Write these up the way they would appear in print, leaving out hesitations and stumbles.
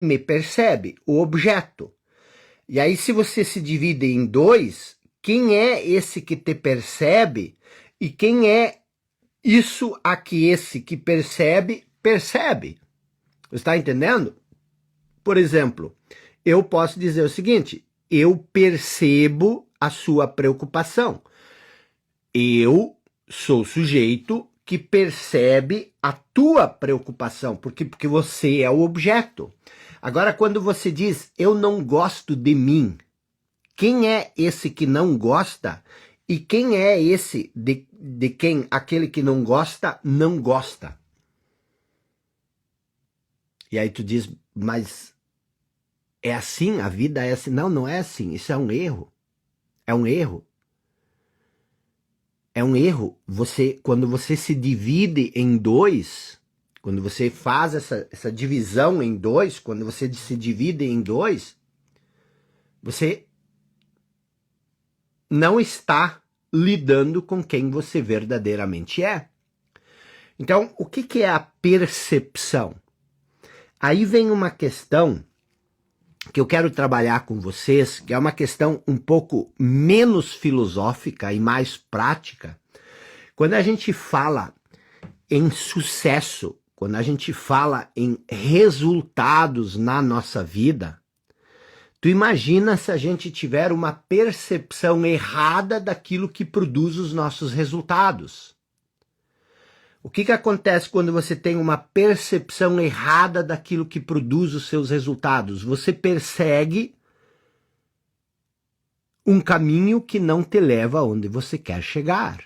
me percebe? O objeto. E aí, se você se divide em dois, quem é esse que te percebe e quem é isso a que esse que percebe, percebe? Você está entendendo? Por exemplo, eu posso dizer o seguinte: eu percebo a sua preocupação. Eu sou o sujeito que percebe a tua preocupação, porque você é o objeto. Agora, quando você diz, eu não gosto de mim, quem é esse que não gosta e quem é esse de quem aquele que não gosta, não gosta? E aí tu diz, mas é assim? A vida é assim? Não, não é assim. Isso é um erro. É um erro. É um erro. Quando você se divide em dois, quando você faz essa divisão em dois, quando você se divide em dois, você não está lidando com quem você verdadeiramente é. Então, o que é a percepção? Aí vem uma questão que eu quero trabalhar com vocês, que é uma questão um pouco menos filosófica e mais prática. Quando a gente fala em sucesso, quando a gente fala em resultados na nossa vida, tu imagina se a gente tiver uma percepção errada daquilo que produz os nossos resultados. O que acontece quando você tem uma percepção errada daquilo que produz os seus resultados? Você persegue um caminho que não te leva aonde você quer chegar.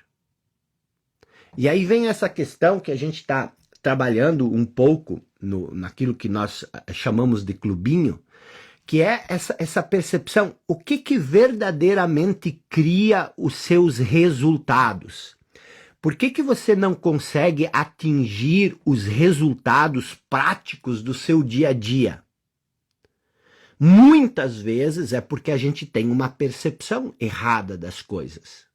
E aí vem essa questão que a gente está trabalhando um pouco naquilo que nós chamamos de clubinho, que é essa percepção. O que verdadeiramente cria os seus resultados? Por que você não consegue atingir os resultados práticos do seu dia a dia? Muitas vezes é porque a gente tem uma percepção errada das coisas.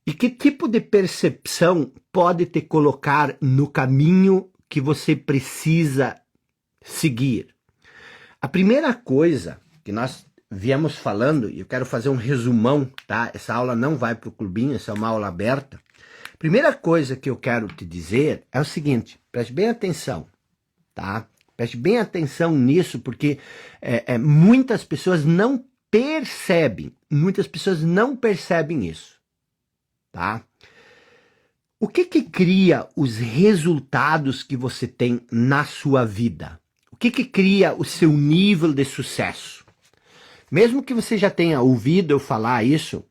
E que tipo de percepção pode te colocar no caminho que você precisa seguir? A primeira coisa que nós viemos falando, e eu quero fazer um resumão, tá? Essa aula não vai para o clubinho, essa é uma aula aberta. Primeira coisa que eu quero te dizer é o seguinte, preste bem atenção, tá? Preste bem atenção nisso, porque muitas pessoas não percebem isso, tá? O que cria os resultados que você tem na sua vida? O que cria o seu nível de sucesso? Mesmo que você já tenha ouvido eu falar isso,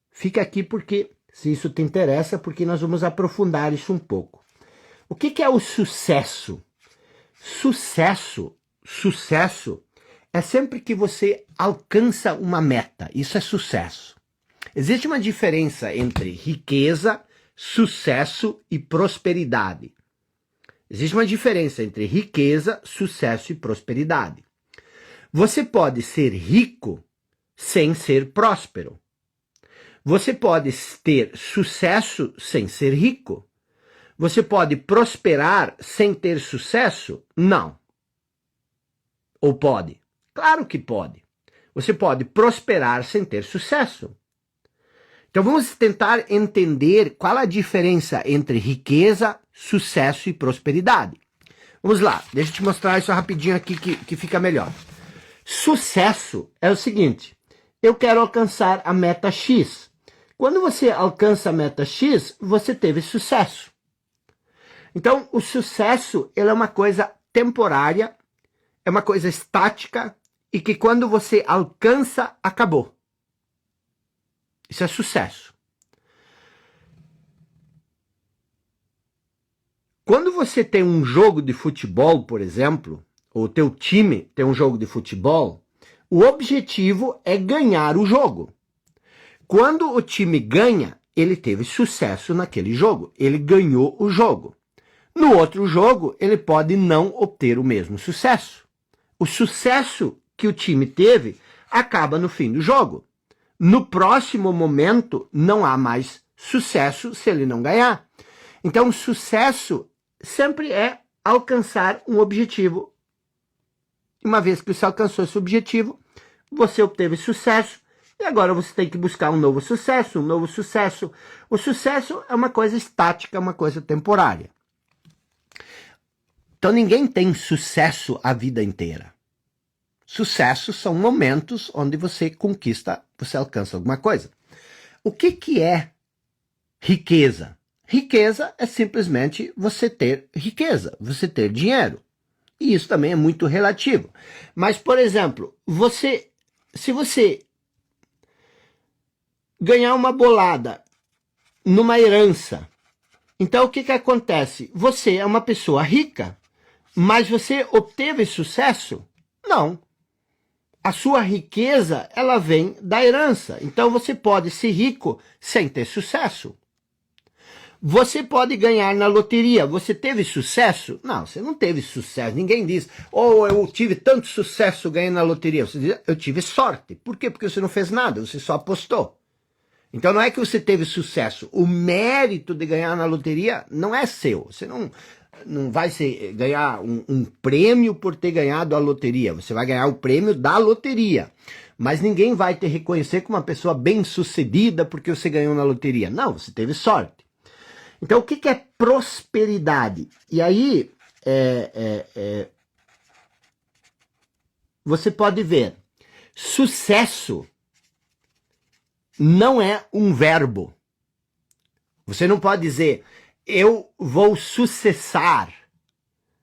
fica aqui porque, se isso te interessa, porque nós vamos aprofundar isso um pouco. O que é o sucesso? Sucesso é sempre que você alcança uma meta. Isso é sucesso. Existe uma diferença entre riqueza, sucesso e prosperidade. Existe uma diferença entre riqueza, sucesso e prosperidade. Você pode ser rico sem ser próspero. Você pode ter sucesso sem ser rico. Você pode prosperar sem ter sucesso? Não. Ou pode? Claro que pode. Você pode prosperar sem ter sucesso. Então vamos tentar entender qual a diferença entre riqueza, sucesso e prosperidade. Vamos lá, deixa eu te mostrar isso rapidinho aqui que fica melhor. Sucesso é o seguinte, eu quero alcançar a meta X. Quando você alcança a meta X, você teve sucesso. Então, o sucesso ele é uma coisa temporária, é uma coisa estática e que quando você alcança, acabou. Isso é sucesso. Quando você tem um jogo de futebol, por exemplo, ou o teu time tem um jogo de futebol, o objetivo é ganhar o jogo. Quando o time ganha, ele teve sucesso naquele jogo, ele ganhou o jogo. No outro jogo, ele pode não obter o mesmo sucesso. O sucesso que o time teve acaba no fim do jogo. No próximo momento, não há mais sucesso se ele não ganhar. Então, sucesso sempre é alcançar um objetivo Uma vez que você alcançou esse objetivo, você obteve sucesso, e agora você tem que buscar um novo sucesso, um novo sucesso. O sucesso é uma coisa estática, uma coisa temporária. Então ninguém tem sucesso a vida inteira. Sucesso são momentos onde você conquista, você alcança alguma coisa. O que é riqueza? Riqueza é simplesmente você ter riqueza, você ter dinheiro. E isso também é muito relativo. Mas, por exemplo, se você ganhar uma bolada numa herança, então o que acontece? Você é uma pessoa rica, mas você obteve sucesso? Não. A sua riqueza, ela vem da herança. Então você pode ser rico sem ter sucesso. Você pode ganhar na loteria. Você teve sucesso? Não, você não teve sucesso. Ninguém diz, eu tive tanto sucesso ganhando na loteria. Você diz, eu tive sorte. Por quê? Porque você não fez nada, você só apostou. Então não é que você teve sucesso. O mérito de ganhar na loteria não é seu. Você não vai ganhar um prêmio por ter ganhado a loteria. Você vai ganhar o prêmio da loteria. Mas ninguém vai te reconhecer como uma pessoa bem-sucedida porque você ganhou na loteria. Não, você teve sorte. Então, o que é prosperidade? E aí, você pode ver, sucesso não é um verbo. Você não pode dizer, eu vou sucessar.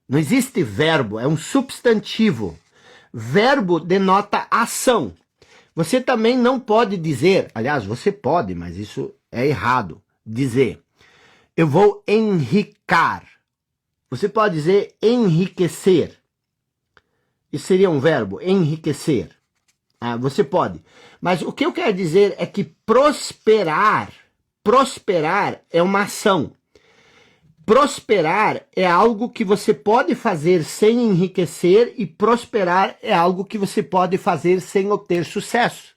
Não existe verbo, é um substantivo. Verbo denota ação. Você também não pode dizer, aliás, você pode, mas isso é errado, dizer, eu vou enricar. Você pode dizer enriquecer. Isso seria um verbo, enriquecer. Você pode. Mas o que eu quero dizer é que prosperar é uma ação. Prosperar é algo que você pode fazer sem enriquecer e prosperar é algo que você pode fazer sem obter sucesso.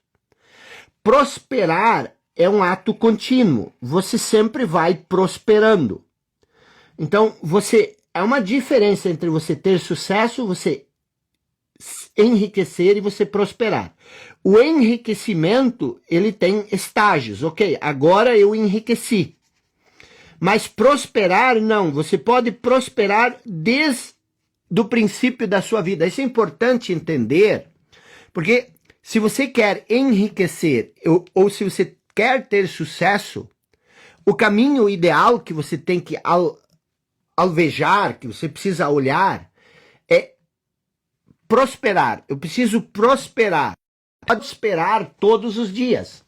Prosperar é um ato contínuo. Você sempre vai prosperando. Então, há uma diferença entre você ter sucesso, você enriquecer e você prosperar. O enriquecimento, ele tem estágios. Ok, agora eu enriqueci. Mas prosperar, não. Você pode prosperar desde o princípio da sua vida. Isso é importante entender, porque se você quer enriquecer ou se você quer ter sucesso, o caminho ideal que você tem que alvejar, que você precisa olhar, é prosperar. Eu preciso prosperar. Prosperar todos os dias.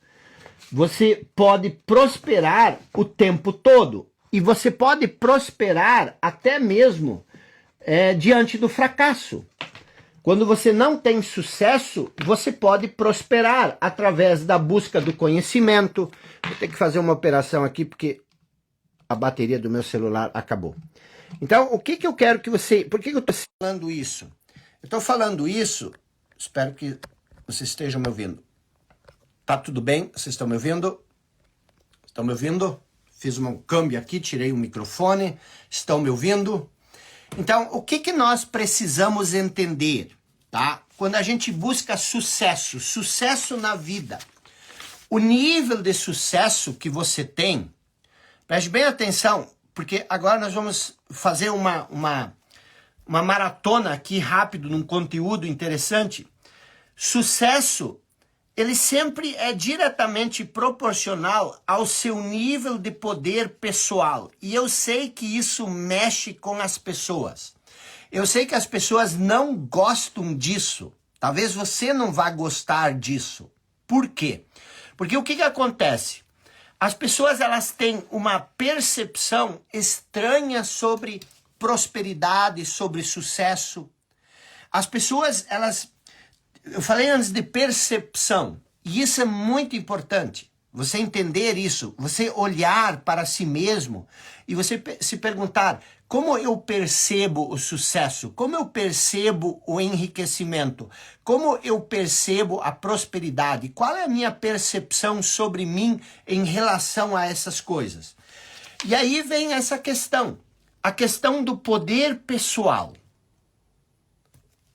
Você pode prosperar o tempo todo. E você pode prosperar até mesmo diante do fracasso. Quando você não tem sucesso, você pode prosperar através da busca do conhecimento. Vou ter que fazer uma operação aqui porque a bateria do meu celular acabou. Então, o que eu quero que você... Por que eu estou falando isso? Eu estou falando isso, espero que vocês estejam me ouvindo. Tá tudo bem? Vocês estão me ouvindo? Estão me ouvindo? Fiz um câmbio aqui, tirei o microfone. Estão me ouvindo? Então, o que nós precisamos entender, tá? Quando a gente busca sucesso na vida, o nível de sucesso que você tem, preste bem atenção, porque agora nós vamos fazer uma maratona aqui rápido, num conteúdo interessante. Sucesso, ele sempre é diretamente proporcional ao seu nível de poder pessoal. E eu sei que isso mexe com as pessoas. Eu sei que as pessoas não gostam disso. Talvez você não vá gostar disso. Por quê? Porque o que acontece? As pessoas, elas têm uma percepção estranha sobre prosperidade, sobre sucesso. As pessoas, eu falei antes de percepção, e isso é muito importante. Você entender isso, você olhar para si mesmo e você se perguntar, como eu percebo o sucesso? Como eu percebo o enriquecimento? Como eu percebo a prosperidade? Qual é a minha percepção sobre mim em relação a essas coisas? E aí vem essa questão, a questão do poder pessoal.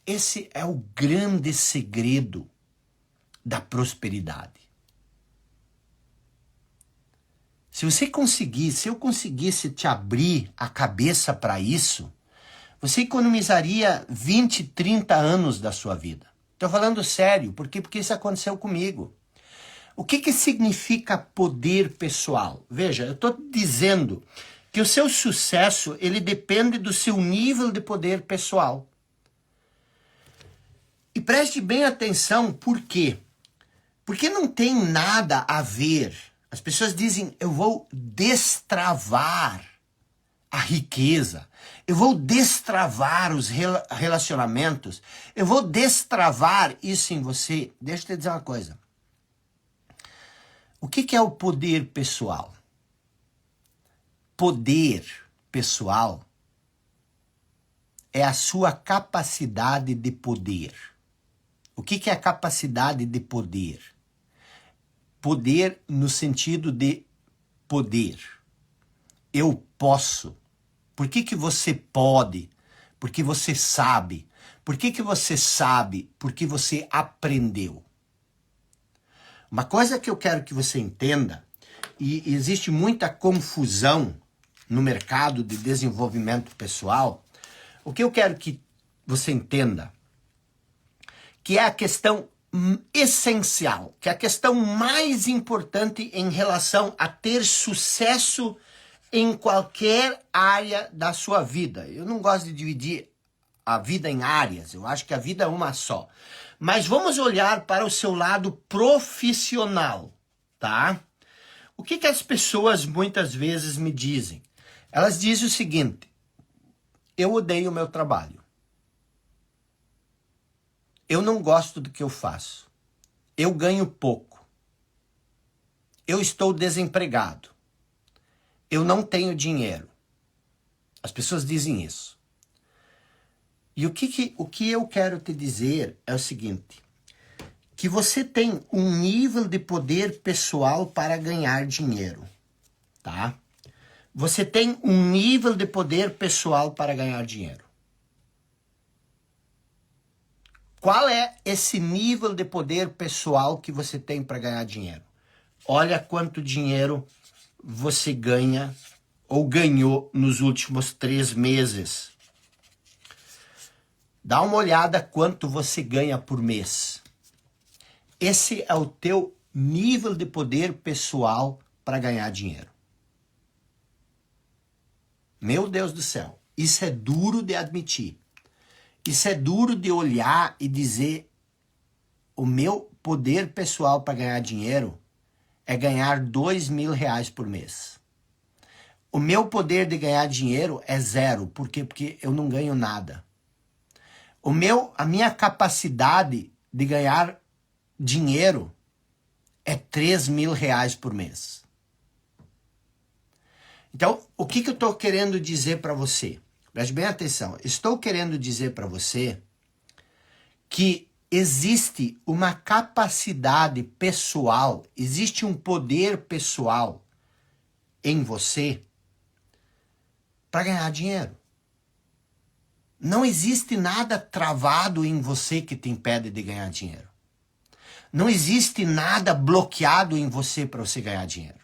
Esse é o grande segredo da prosperidade. Se eu conseguisse te abrir a cabeça para isso, você economizaria 20, 30 anos da sua vida. Estou falando sério, porque isso aconteceu comigo. O que significa poder pessoal? Veja, eu estou dizendo que o seu sucesso ele depende do seu nível de poder pessoal. E preste bem atenção, por quê? Porque não tem nada a ver. As pessoas dizem, eu vou destravar a riqueza, eu vou destravar os relacionamentos, eu vou destravar isso em você. Deixa eu te dizer uma coisa. O que é o poder pessoal? Poder pessoal é a sua capacidade de poder. O que é a capacidade de poder? Poder no sentido de poder. Eu posso. Por que você pode? Porque você sabe. Por que você sabe? Porque você aprendeu. Uma coisa que eu quero que você entenda, e existe muita confusão no mercado de desenvolvimento pessoal, o que eu quero que você entenda, que é a questão essencial, que é a questão mais importante em relação a ter sucesso em qualquer área da sua vida. Eu não gosto de dividir a vida em áreas, eu acho que a vida é uma só. Mas vamos olhar para o seu lado profissional, tá? O que as pessoas muitas vezes me dizem? Elas dizem o seguinte, eu odeio o meu trabalho. Eu não gosto do que eu faço. Eu ganho pouco. Eu estou desempregado. Eu não tenho dinheiro. As pessoas dizem isso. E o que eu quero te dizer é o seguinte, que você tem um nível de poder pessoal para ganhar dinheiro, tá? Você tem um nível de poder pessoal para ganhar dinheiro. Qual é esse nível de poder pessoal que você tem para ganhar dinheiro? Olha quanto dinheiro você ganha ou ganhou nos últimos 3 meses. Dá uma olhada quanto você ganha por mês. Esse é o teu nível de poder pessoal para ganhar dinheiro. Meu Deus do céu, isso é duro de admitir. Isso é duro de olhar e dizer, o meu poder pessoal para ganhar dinheiro é ganhar R$2.000 por mês. O meu poder de ganhar dinheiro é 0. Por quê? Porque eu não ganho nada. A minha capacidade de ganhar dinheiro é R$3.000 por mês. Então, o que eu estou querendo dizer para você? Preste bem atenção. Estou querendo dizer para você que existe uma capacidade pessoal, existe um poder pessoal em você para ganhar dinheiro. Não existe nada travado em você que te impede de ganhar dinheiro. Não existe nada bloqueado em você para você ganhar dinheiro.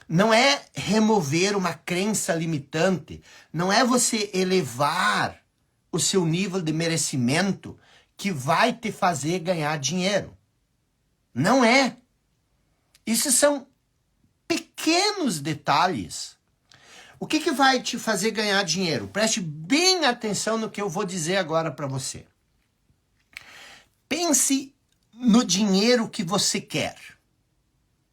Não é remover uma crença limitante, não é você elevar o seu nível de merecimento que vai te fazer ganhar dinheiro. Não é. Isso são pequenos detalhes. O que vai te fazer ganhar dinheiro? Preste bem atenção no que eu vou dizer agora para você. Pense no dinheiro que você quer.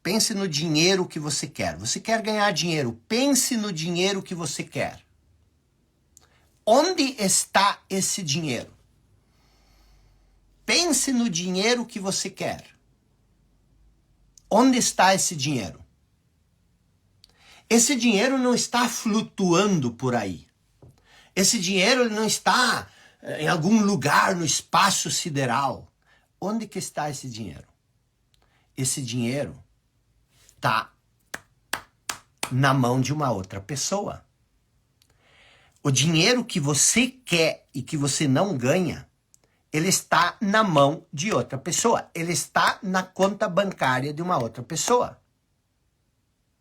Pense no dinheiro que você quer. Você quer ganhar dinheiro. Pense no dinheiro que você quer. Onde está esse dinheiro? Pense no dinheiro que você quer. Onde está esse dinheiro? Esse dinheiro não está flutuando por aí. Esse dinheiro não está em algum lugar no espaço sideral. Onde que está esse dinheiro? Esse dinheiro está na mão de uma outra pessoa. O dinheiro que você quer e que você não ganha ele está na mão de outra pessoa. Ele está na conta bancária de uma outra pessoa.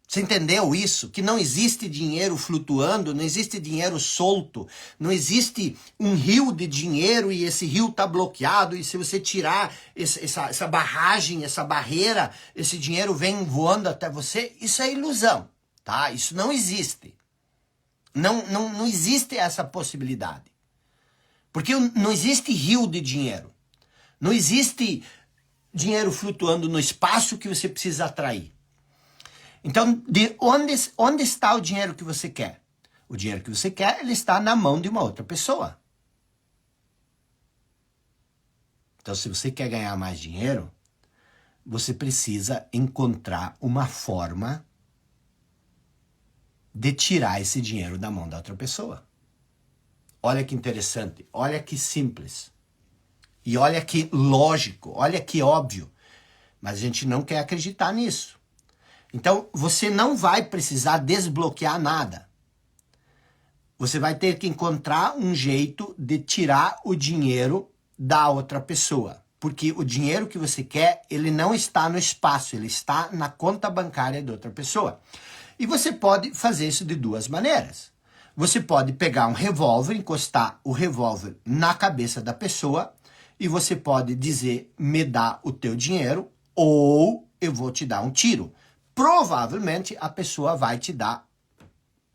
Você entendeu isso? Que não existe dinheiro flutuando, não existe dinheiro solto, não existe um rio de dinheiro e esse rio está bloqueado e se você tirar essa barragem, essa barreira, esse dinheiro vem voando até você. Isso é ilusão, tá? Isso não existe. Não existe essa possibilidade. Porque não existe rio de dinheiro. Não existe dinheiro flutuando no espaço que você precisa atrair. Então, de onde está o dinheiro que você quer? O dinheiro que você quer, ele está na mão de uma outra pessoa. Então, se você quer ganhar mais dinheiro, você precisa encontrar uma forma de tirar esse dinheiro da mão da outra pessoa. Olha que interessante, olha que simples. E olha que lógico, olha que óbvio. Mas a gente não quer acreditar nisso. Então, você não vai precisar desbloquear nada. Você vai ter que encontrar um jeito de tirar o dinheiro da outra pessoa. Porque o dinheiro que você quer, ele não está no espaço, ele está na conta bancária de outra pessoa. E você pode fazer isso de duas maneiras. Você pode pegar um revólver, encostar o revólver na cabeça da pessoa e você pode dizer, me dá o teu dinheiro ou eu vou te dar um tiro. Provavelmente a pessoa vai te dar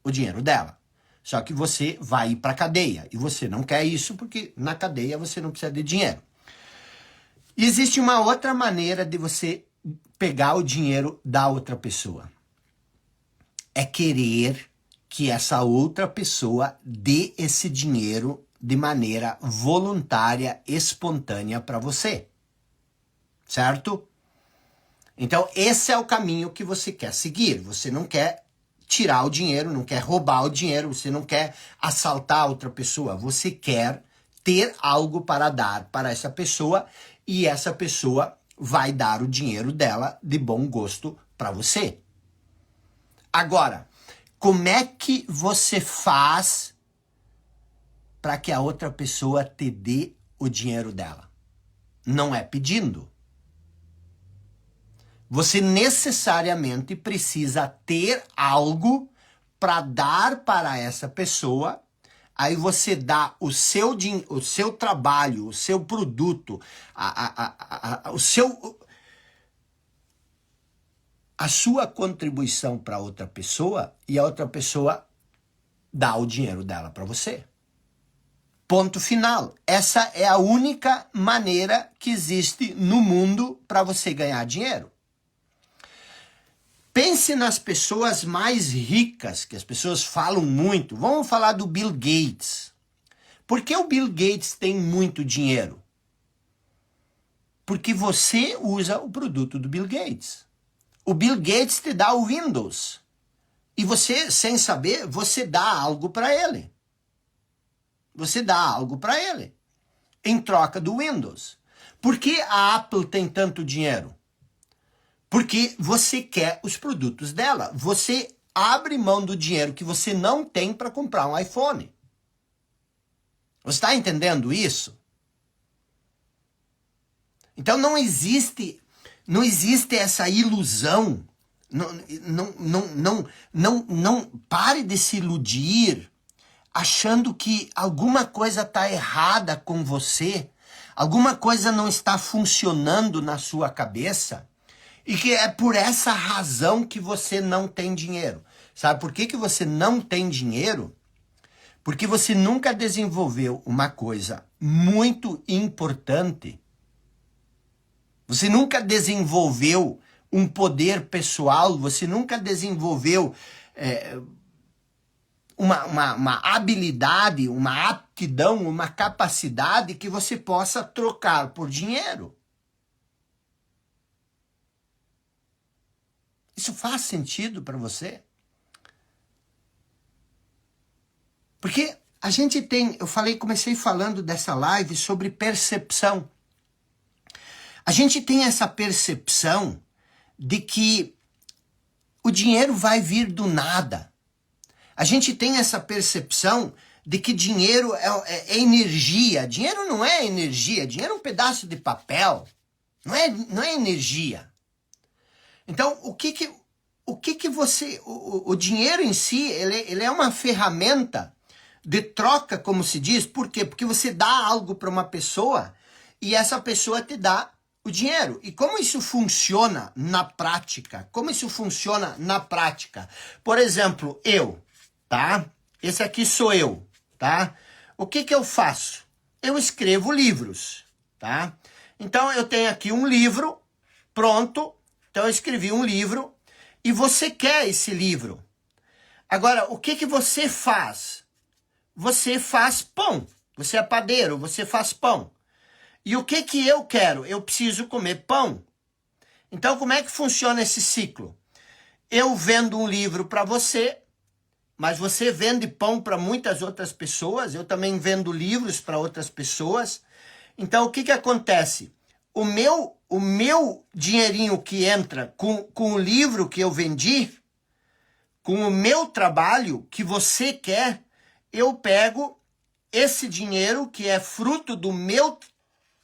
o dinheiro dela. Só que você vai ir para a cadeia. E você não quer isso porque na cadeia você não precisa de dinheiro. E existe uma outra maneira de você pegar o dinheiro da outra pessoa. É querer que essa outra pessoa dê esse dinheiro de maneira voluntária, espontânea para você. Certo? Então, esse é o caminho que você quer seguir. Você não quer tirar o dinheiro, não quer roubar o dinheiro, você não quer assaltar outra pessoa. Você quer ter algo para dar para essa pessoa e essa pessoa vai dar o dinheiro dela de bom gosto para você. Agora, como é que você faz para que a outra pessoa te dê o dinheiro dela? Não é pedindo. Você necessariamente precisa ter algo para dar para essa pessoa. Aí você dá o seu trabalho, o seu produto, a sua contribuição para outra pessoa e a outra pessoa dá o dinheiro dela para você. Ponto final. Essa é a única maneira que existe no mundo para você ganhar dinheiro. Pense nas pessoas mais ricas, que as pessoas falam muito. Vamos falar do Bill Gates. Por que o Bill Gates tem muito dinheiro? Porque você usa o produto do Bill Gates. O Bill Gates te dá o Windows. E você, sem saber, você dá algo para ele. Você dá algo para ele. Em troca do Windows. Por que a Apple tem tanto dinheiro? Porque você quer os produtos dela. Você abre mão do dinheiro que você não tem para comprar um iPhone. Você está entendendo isso? Então não existe essa ilusão. Não pare de se iludir achando que alguma coisa está errada com você, alguma coisa não está funcionando na sua cabeça. E que é por essa razão que você não tem dinheiro. Sabe por que você não tem dinheiro? Porque você nunca desenvolveu uma coisa muito importante. Você nunca desenvolveu um poder pessoal, você nunca desenvolveu uma habilidade, uma aptidão, uma capacidade que você possa trocar por dinheiro. Isso faz sentido para você? Porque a gente tem, comecei falando dessa live sobre percepção. A gente tem essa percepção de que o dinheiro vai vir do nada. A gente tem essa percepção de que dinheiro é energia. Dinheiro não é energia, dinheiro é um pedaço de papel, não é energia. Então, o que você... O dinheiro em si, ele é uma ferramenta de troca, como se diz. Por quê? Porque você dá algo para uma pessoa e essa pessoa te dá o dinheiro. E como isso funciona na prática? Por exemplo, tá? Esse aqui sou eu, tá? O que eu faço? Eu escrevo livros, tá? Então, eu tenho aqui um livro pronto. Então, eu escrevi um livro e você quer esse livro. Agora, o que você faz? Você faz pão. Você é padeiro, você faz pão. E o que eu quero? Eu preciso comer pão. Então, como é que funciona esse ciclo? Eu vendo um livro para você, mas você vende pão para muitas outras pessoas. Eu também vendo livros para outras pessoas. Então, o que acontece? O meu dinheirinho que entra com o livro que eu vendi, com o meu trabalho que você quer, eu pego esse dinheiro que é fruto do meu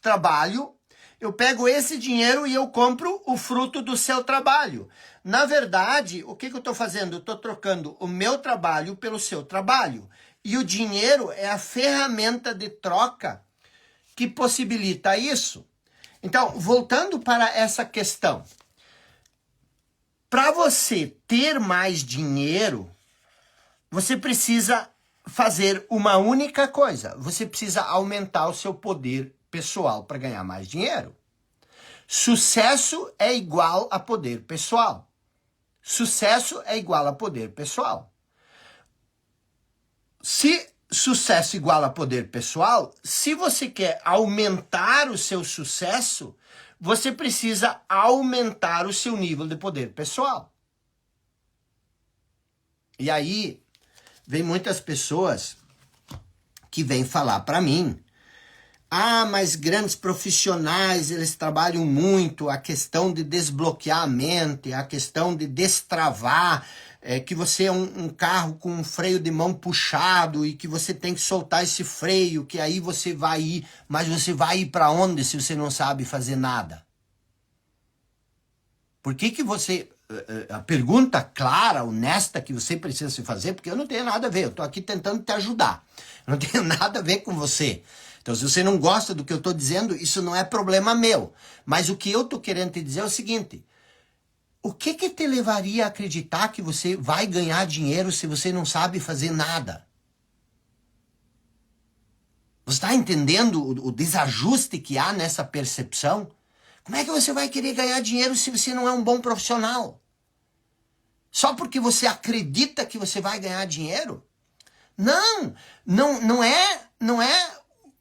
trabalho, eu pego esse dinheiro e eu compro o fruto do seu trabalho. Na verdade, o que eu estou fazendo? Eu estou trocando o meu trabalho pelo seu trabalho. E o dinheiro é a ferramenta de troca que possibilita isso. Então, voltando para essa questão. Para você ter mais dinheiro, você precisa fazer uma única coisa. Você precisa aumentar o seu poder pessoal para ganhar mais dinheiro. Sucesso é igual a poder pessoal. Sucesso é igual a poder pessoal. Se sucesso igual a poder pessoal, se você quer aumentar o seu sucesso, você precisa aumentar o seu nível de poder pessoal. E aí, vem muitas pessoas que vêm falar para mim, mas grandes profissionais, eles trabalham muito a questão de desbloquear a mente, a questão de destravar, que você é um carro com um freio de mão puxado e que você tem que soltar esse freio, que aí você vai ir, mas você vai ir para onde se você não sabe fazer nada? Por que você... A pergunta clara, honesta que você precisa se fazer, porque eu não tenho nada a ver, eu estou aqui tentando te ajudar, eu não tenho nada a ver com você. Então, se você não gosta do que eu estou dizendo, isso não é problema meu. Mas o que eu estou querendo te dizer é o seguinte, o que te levaria a acreditar que você vai ganhar dinheiro se você não sabe fazer nada? Você está entendendo o desajuste que há nessa percepção? Como é que você vai querer ganhar dinheiro se você não é um bom profissional? Só porque você acredita que você vai ganhar dinheiro?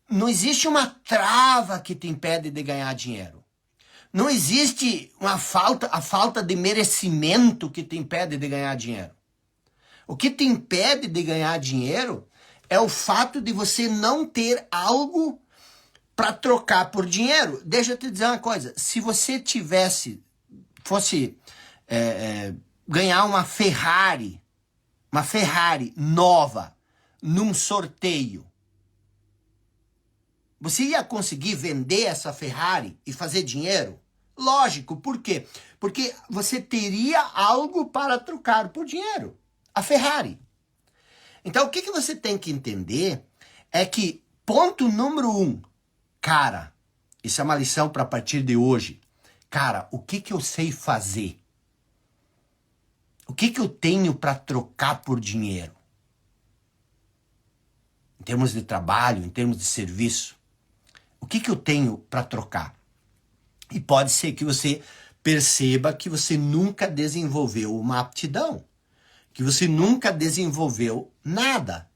Não existe uma trava que te impede de ganhar dinheiro. Não existe a falta de merecimento que te impede de ganhar dinheiro. O que te impede de ganhar dinheiro é o fato de você não ter algo para trocar por dinheiro. Deixa eu te dizer uma coisa. Se você fosse ganhar uma Ferrari nova num sorteio, você ia conseguir vender essa Ferrari e fazer dinheiro? Lógico, por quê? Porque você teria algo para trocar por dinheiro. A Ferrari. Então, o que você tem que entender é que, ponto número 1, cara, isso é uma lição para a partir de hoje. Cara, o que eu sei fazer? O que eu tenho para trocar por dinheiro? Em termos de trabalho, em termos de serviço. O que eu tenho para trocar? E pode ser que você perceba que você nunca desenvolveu uma aptidão. Que você nunca desenvolveu nada.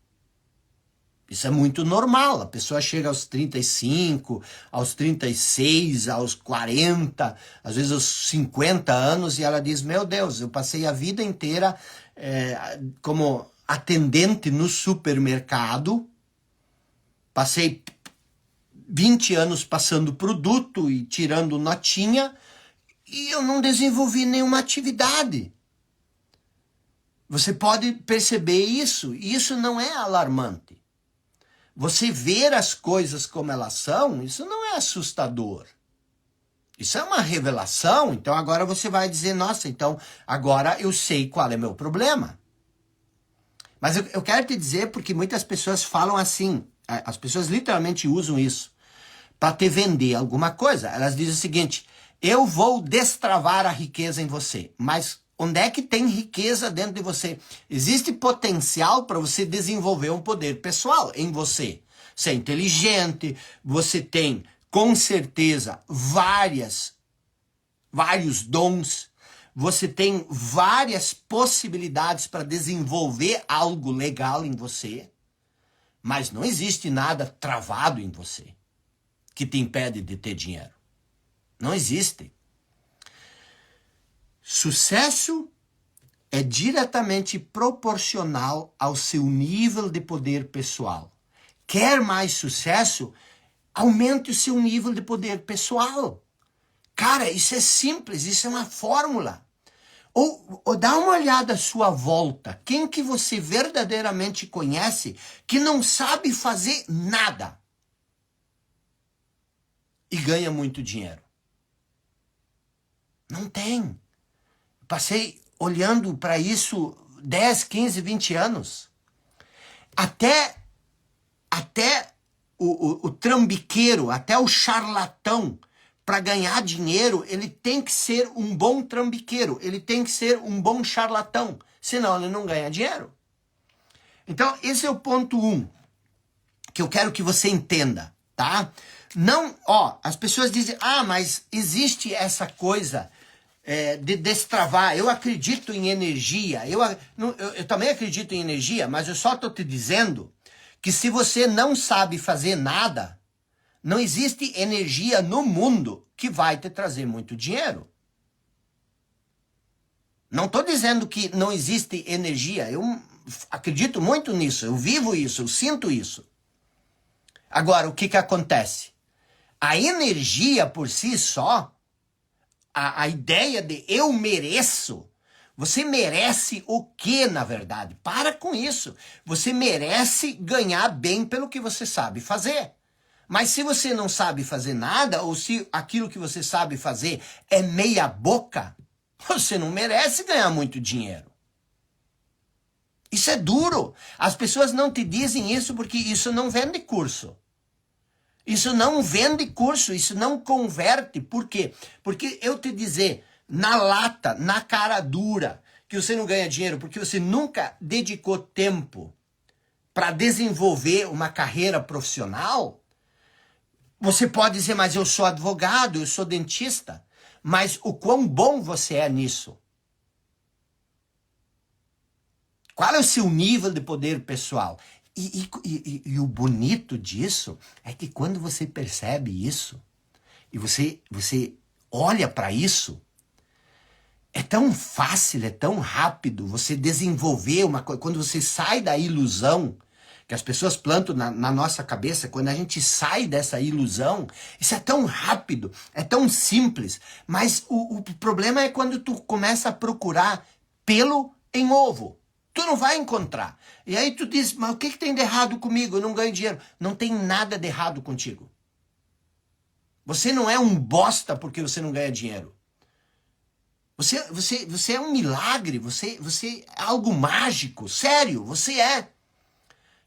Isso é muito normal. A pessoa chega aos 35, aos 36, aos 40, às vezes aos 50 anos e ela diz, meu Deus, eu passei a vida inteira como atendente no supermercado, passei 20 anos passando produto e tirando notinha e eu não desenvolvi nenhuma atividade. Você pode perceber isso, e isso não é alarmante. você ver as coisas como elas são, isso não é assustador. Isso é uma revelação, então agora você vai dizer, nossa, então agora eu sei qual é meu problema. Mas eu quero te dizer porque muitas pessoas falam assim, as pessoas literalmente usam isso para te vender alguma coisa. Elas dizem o seguinte, eu vou destravar a riqueza em você, mas onde é que tem riqueza dentro de você? Existe potencial para você desenvolver um poder pessoal em você. Você é inteligente, você tem, com certeza, vários dons, você tem várias possibilidades para desenvolver algo legal em você, mas não existe nada travado em você que te impede de ter dinheiro. Não existe. Sucesso é diretamente proporcional ao seu nível de poder pessoal. Quer mais sucesso? Aumente o seu nível de poder pessoal. Cara, isso é simples, isso é uma fórmula. Ou dá uma olhada à sua volta. Quem que você verdadeiramente conhece que não sabe fazer nada e ganha muito dinheiro? Não tem. Passei olhando para isso 10, 15, 20 anos. Até o trambiqueiro, até o charlatão, para ganhar dinheiro, ele tem que ser um bom trambiqueiro, ele tem que ser um bom charlatão, senão ele não ganha dinheiro. Então, esse é o ponto 1, que eu quero que você entenda, tá? Não, as pessoas dizem, mas existe essa coisa de destravar, eu acredito em energia, eu também acredito em energia, mas eu só estou te dizendo que se você não sabe fazer nada, não existe energia no mundo que vai te trazer muito dinheiro. Não estou dizendo que não existe energia, eu acredito muito nisso, eu vivo isso, eu sinto isso. Agora, o que acontece? A energia por si só, a ideia de eu mereço, você merece o quê, na verdade? Para com isso. Você merece ganhar bem pelo que você sabe fazer. Mas se você não sabe fazer nada, ou se aquilo que você sabe fazer é meia boca, você não merece ganhar muito dinheiro. Isso é duro. As pessoas não te dizem isso porque isso não vende curso. Isso não vende curso, isso não converte. Por quê? Porque eu te dizer na lata, na cara dura, que você não ganha dinheiro porque você nunca dedicou tempo para desenvolver uma carreira profissional, você pode dizer, mas eu sou advogado, eu sou dentista, mas o quão bom você é nisso? Qual é o seu nível de poder pessoal? E o bonito disso é que quando você percebe isso, e você olha para isso, é tão fácil, é tão rápido você desenvolver uma coisa. Quando você sai da ilusão que as pessoas plantam na nossa cabeça, quando a gente sai dessa ilusão, isso é tão rápido, é tão simples. Mas o problema é quando tu começa a procurar pelo em ovo. Tu não vai encontrar. E aí tu diz, mas o que tem de errado comigo? Eu não ganho dinheiro. Não tem nada de errado contigo. Você não é um bosta porque você não ganha dinheiro. Você é um milagre, você é algo mágico, sério, você é.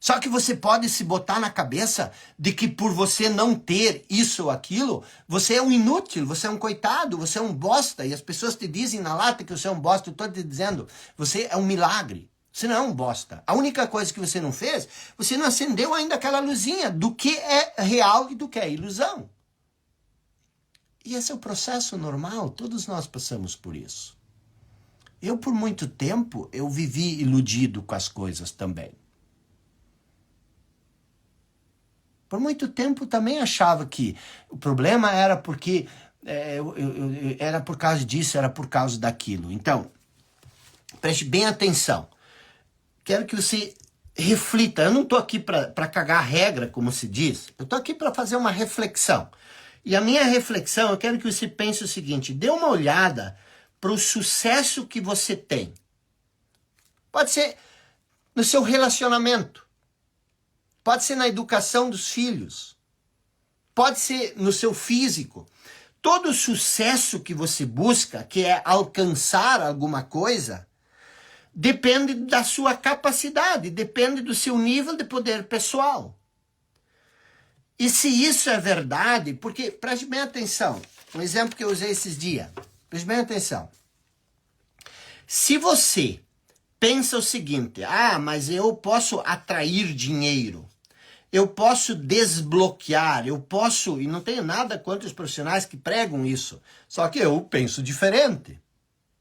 Só que você pode se botar na cabeça de que por você não ter isso ou aquilo, você é um inútil, você é um coitado, você é um bosta. E as pessoas te dizem na lata que você é um bosta, eu estou te dizendo, você é um milagre. Você não é um bosta. A única coisa que você não fez, você não acendeu ainda aquela luzinha do que é real e do que é ilusão. E esse é o processo normal, todos nós passamos por isso. Eu, por muito tempo, eu vivi iludido com as coisas também. Por muito tempo também achava que o problema era porque era por causa disso, era por causa daquilo. Então, preste bem atenção. Quero que você reflita. Eu não estou aqui para cagar a regra, como se diz. Eu estou aqui para fazer uma reflexão. E a minha reflexão, eu quero que você pense o seguinte. Dê uma olhada para o sucesso que você tem. Pode ser no seu relacionamento. pode ser na educação dos filhos, pode ser no seu físico. Todo sucesso que você busca, que é alcançar alguma coisa, depende da sua capacidade, depende do seu nível de poder pessoal. E se isso é verdade, porque, preste bem atenção, um exemplo que eu usei esses dias, preste bem atenção. Se você pensa o seguinte, mas eu posso atrair dinheiro, eu posso desbloquear, eu posso, e não tenho nada contra os profissionais que pregam isso, só que eu penso diferente.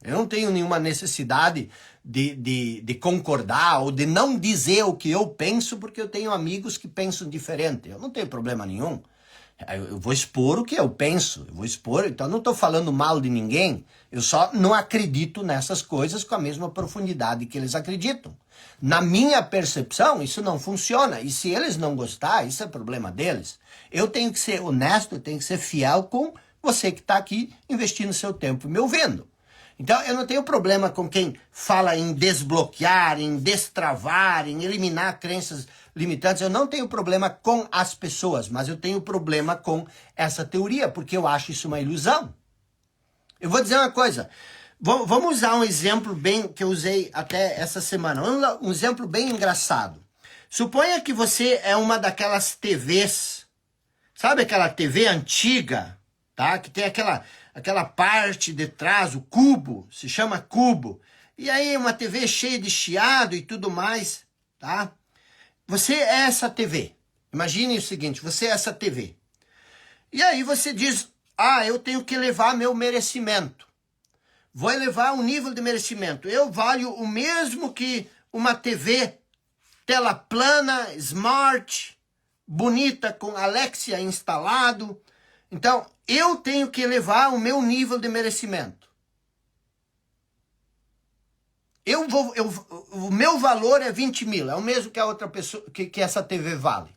Eu não tenho nenhuma necessidade de concordar ou de não dizer o que eu penso, porque eu tenho amigos que pensam diferente. Eu não tenho problema nenhum. Eu vou expor o que eu penso, eu vou expor, então eu não estou falando mal de ninguém, eu só não acredito nessas coisas com a mesma profundidade que eles acreditam. Na minha percepção, isso não funciona, e se eles não gostarem, isso é problema deles. Eu tenho que ser honesto, eu tenho que ser fiel com você que está aqui investindo seu tempo me ouvindo. Então, eu não tenho problema com quem fala em desbloquear, em destravar, em eliminar crenças limitantes. Eu não tenho problema com as pessoas, mas eu tenho problema com essa teoria, porque eu acho isso uma ilusão. Eu vou dizer uma coisa. Vamos usar um exemplo bem que eu usei até essa semana. Um exemplo bem engraçado. Suponha que você é uma daquelas TVs, sabe aquela TV antiga, tá? Que tem aquela parte de trás, o cubo, se chama cubo. E aí uma TV cheia de chiado e tudo mais, tá? Você é essa TV. Imagine o seguinte, você é essa TV. E aí você diz, eu tenho que elevar meu merecimento. Vou elevar o nível de merecimento. Eu valho o mesmo que uma TV tela plana, smart, bonita, com Alexia instalado. Então, eu tenho que elevar o meu nível de merecimento. O meu valor é 20 mil, é o mesmo que a outra pessoa, que essa TV vale.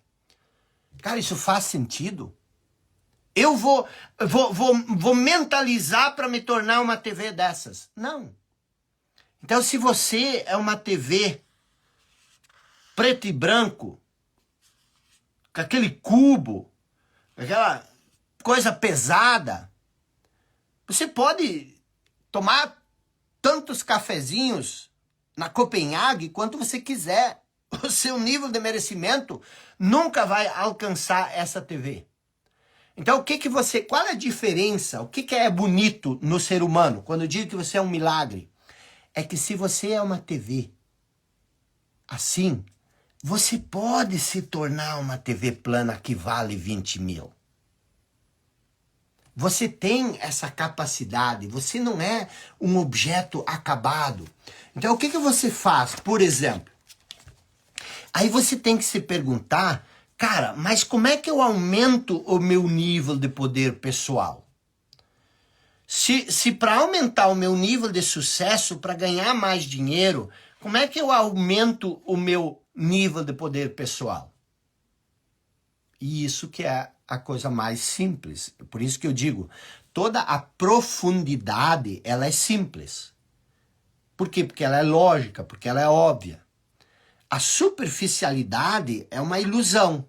Cara, isso faz sentido? Eu vou mentalizar para me tornar uma TV dessas. Não. Então, se você é uma TV preto e branco, com aquele cubo, aquela coisa pesada, você pode tomar tantos cafezinhos na Copenhague quanto você quiser. O seu nível de merecimento nunca vai alcançar essa TV. Então, qual é a diferença? O que é bonito no ser humano? Quando eu digo que você é um milagre, é que se você é uma TV assim, você pode se tornar uma TV plana que vale 20 mil. Você tem essa capacidade, você não é um objeto acabado. Então, o que você faz? Por exemplo, aí você tem que se perguntar, cara, mas como é que eu aumento o meu nível de poder pessoal? Se para aumentar o meu nível de sucesso, para ganhar mais dinheiro, como é que eu aumento o meu nível de poder pessoal? E isso que é a coisa mais simples. Por isso que eu digo, toda a profundidade, ela é simples. Por quê? Porque ela é lógica, porque ela é óbvia. A superficialidade é uma ilusão.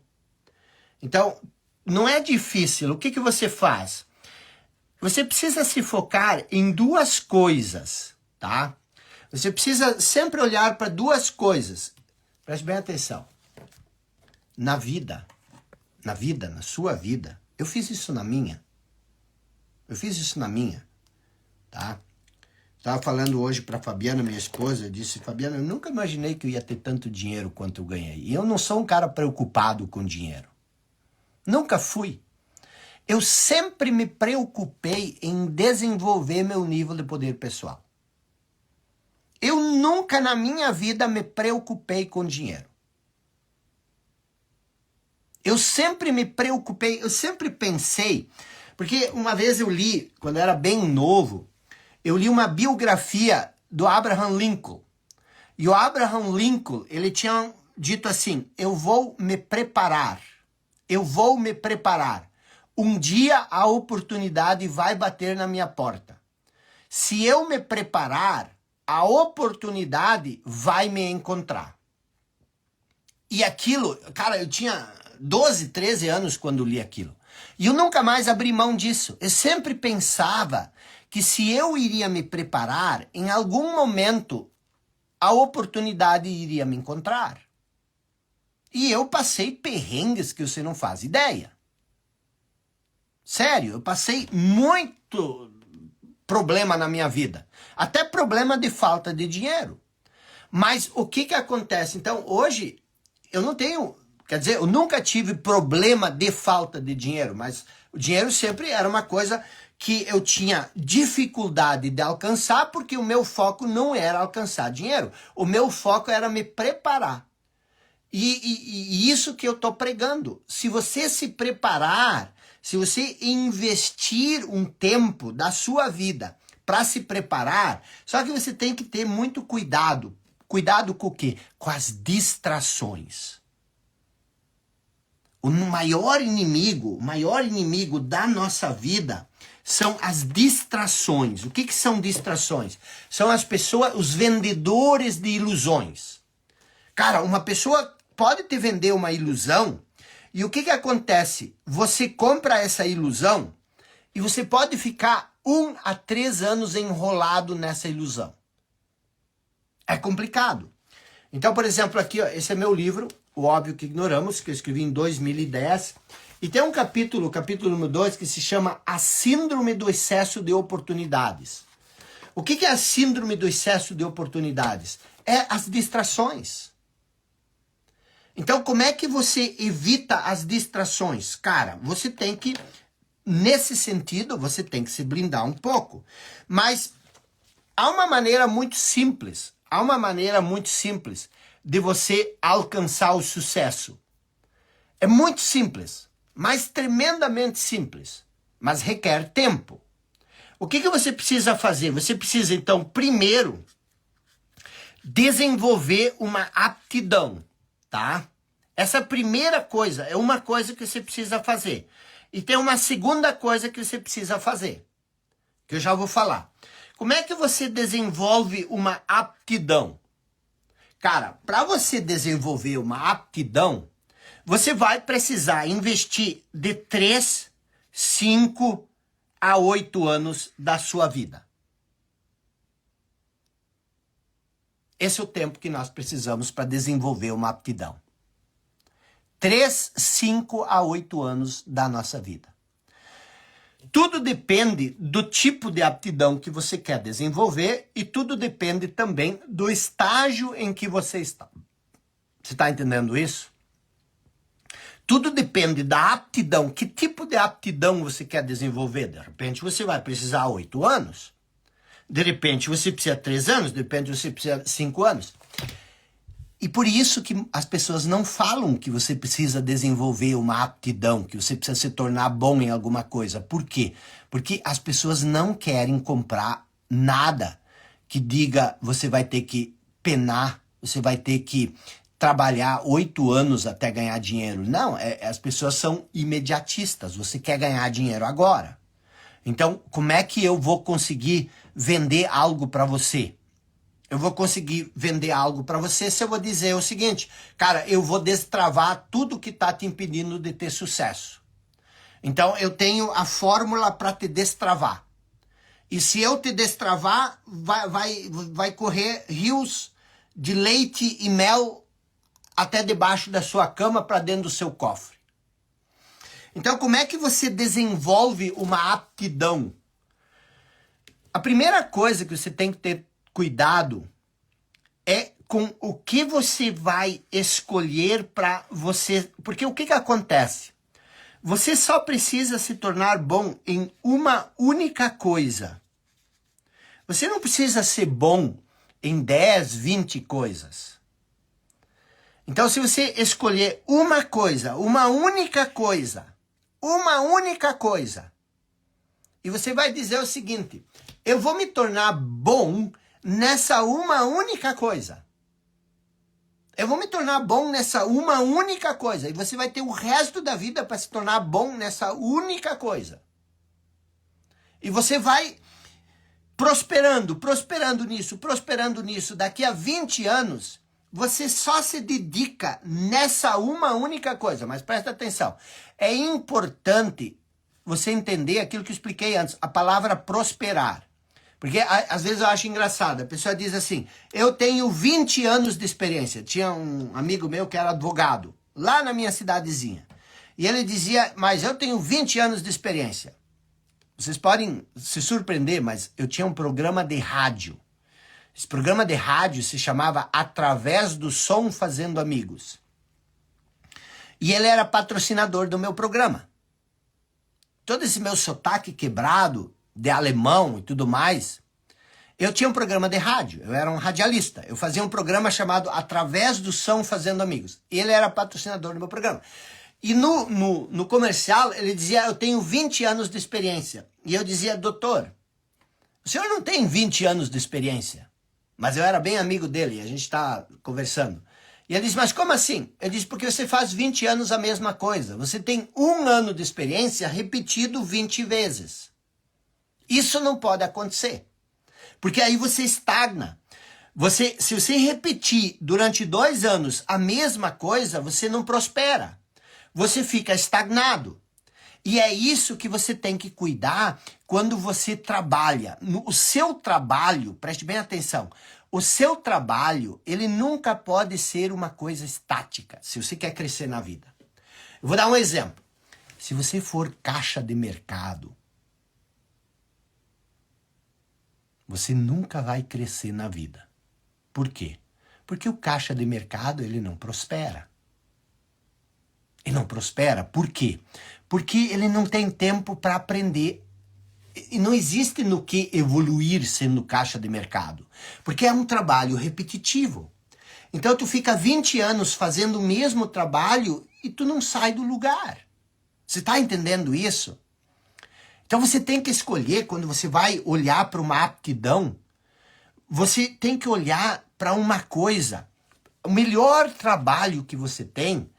Então, não é difícil. O que você faz? Você precisa se focar em duas coisas, tá? Você precisa sempre olhar para duas coisas. Preste bem atenção. Na sua vida, eu fiz isso na minha. Tá? Estava falando hoje para Fabiana, minha esposa, eu disse, Fabiana, eu nunca imaginei que eu ia ter tanto dinheiro quanto eu ganhei. E eu não sou um cara preocupado com dinheiro. Nunca fui. Eu sempre me preocupei em desenvolver meu nível de poder pessoal. Eu nunca na minha vida me preocupei com dinheiro. Eu sempre me preocupei, eu sempre pensei, porque uma vez eu li, quando eu era bem novo, eu li uma biografia do Abraham Lincoln. E o Abraham Lincoln, ele tinha dito assim, eu vou me preparar. Um dia a oportunidade vai bater na minha porta. Se eu me preparar, a oportunidade vai me encontrar. E aquilo, cara, eu tinha 12, 13 anos quando li aquilo. E eu nunca mais abri mão disso. Eu sempre pensava que se eu iria me preparar, em algum momento a oportunidade iria me encontrar. E eu passei perrengues que você não faz ideia. Sério, eu passei muito problema na minha vida. Até problema de falta de dinheiro. Mas o que acontece? Então, hoje, eu não tenho... Quer dizer, eu nunca tive problema de falta de dinheiro, mas o dinheiro sempre era uma coisa que eu tinha dificuldade de alcançar, porque o meu foco não era alcançar dinheiro. O meu foco era me preparar. E isso que eu estou pregando. Se você se preparar, se você investir um tempo da sua vida para se preparar, só que você tem que ter muito cuidado. Cuidado com o quê? Com as distrações. O maior inimigo da nossa vida são as distrações. O que são distrações? São as pessoas, os vendedores de ilusões. Cara, uma pessoa pode te vender uma ilusão e o que acontece? Você compra essa ilusão e você pode ficar 1 a 3 anos enrolado nessa ilusão. É complicado. Então, por exemplo, aqui, ó, esse é meu livro, O Óbvio que Ignoramos, que eu escrevi em 2010. E tem um capítulo, capítulo número 2, que se chama A Síndrome do Excesso de Oportunidades. O que é a síndrome do excesso de oportunidades? É as distrações. Então, como é que você evita as distrações? Cara, você tem que, nesse sentido, você tem que se blindar um pouco. Mas há uma maneira muito simples, de você alcançar o sucesso. É muito simples, mas tremendamente simples, mas requer tempo. O que você precisa fazer? Você precisa, então, primeiro, desenvolver uma aptidão, tá? Essa primeira coisa é uma coisa que você precisa fazer. E tem uma segunda coisa que você precisa fazer, que eu já vou falar. Como é que você desenvolve uma aptidão? Cara, para você desenvolver uma aptidão, você vai precisar investir de 3, 5 a 8 anos da sua vida. Esse é o tempo que nós precisamos para desenvolver uma aptidão. 3, 5 a 8 anos da nossa vida. Tudo depende do tipo de aptidão que você quer desenvolver e tudo depende também do estágio em que você está. Você está entendendo isso? Tudo depende da aptidão. Que tipo de aptidão você quer desenvolver? De repente você vai precisar 8 anos. De repente você precisa 3 anos. De repente você precisa 5 anos. E por isso que as pessoas não falam que você precisa desenvolver uma aptidão, que você precisa se tornar bom em alguma coisa. Por quê? Porque as pessoas não querem comprar nada que diga você vai ter que penar, você vai ter que trabalhar 8 anos até ganhar dinheiro. Não, as pessoas são imediatistas, você quer ganhar dinheiro agora. Então, como é que eu vou conseguir vender algo para você? Eu vou conseguir vender algo para você se eu vou dizer o seguinte, cara, eu vou destravar tudo que está te impedindo de ter sucesso. Então, eu tenho a fórmula para te destravar. E se eu te destravar, vai correr rios de leite e mel até debaixo da sua cama para dentro do seu cofre. Então, como é que você desenvolve uma aptidão? A primeira coisa que você tem que ter cuidado é com o que você vai escolher para você. Porque o que acontece? Você só precisa se tornar bom em uma única coisa. Você não precisa ser bom em 10, 20 coisas. Então, se você escolher uma coisa, uma única coisa, e você vai dizer o seguinte, eu vou me tornar bom nessa uma única coisa. Eu vou me tornar bom nessa uma única coisa. E você vai ter o resto da vida para se tornar bom nessa única coisa. E você vai prosperando nisso. Daqui a 20 anos, você só se dedica nessa uma única coisa, mas presta atenção. É importante você entender aquilo que eu expliquei antes, a palavra prosperar. Porque às vezes eu acho engraçado, a pessoa diz assim, eu tenho 20 anos de experiência. Tinha um amigo meu que era advogado, lá na minha cidadezinha. E ele dizia, mas eu tenho 20 anos de experiência. Vocês podem se surpreender, mas eu tinha um programa de rádio. Esse programa de rádio se chamava Através do Som Fazendo Amigos. E ele era patrocinador do meu programa. Todo esse meu sotaque quebrado, de alemão e tudo mais, eu tinha um programa de rádio, eu era um radialista. Eu fazia um programa chamado Através do Som Fazendo Amigos. Ele era patrocinador do meu programa. E no comercial, ele dizia, eu tenho 20 anos de experiência. E eu dizia, doutor, o senhor não tem 20 anos de experiência. Mas eu era bem amigo dele, e a gente está conversando. E ele disse, mas como assim? Eu disse, porque você faz 20 anos a mesma coisa. Você tem 1 ano de experiência repetido 20 vezes. Isso não pode acontecer. Porque aí você estagna. Se você repetir durante 2 anos a mesma coisa, você não prospera. Você fica estagnado. E é isso que você tem que cuidar quando você trabalha. O seu trabalho, preste bem atenção, o seu trabalho, ele nunca pode ser uma coisa estática, se você quer crescer na vida. Eu vou dar um exemplo. Se você for caixa de mercado, você nunca vai crescer na vida. Por quê? Porque o caixa de mercado, ele não prospera. Ele não prospera, por quê? Porque ele não tem tempo para aprender. E não existe no que evoluir sendo caixa de mercado. Porque é um trabalho repetitivo. Então tu fica 20 anos fazendo o mesmo trabalho e tu não sai do lugar. Você está entendendo isso? Então você tem que escolher, quando você vai olhar para uma aptidão, você tem que olhar para uma coisa. O melhor trabalho que você tem,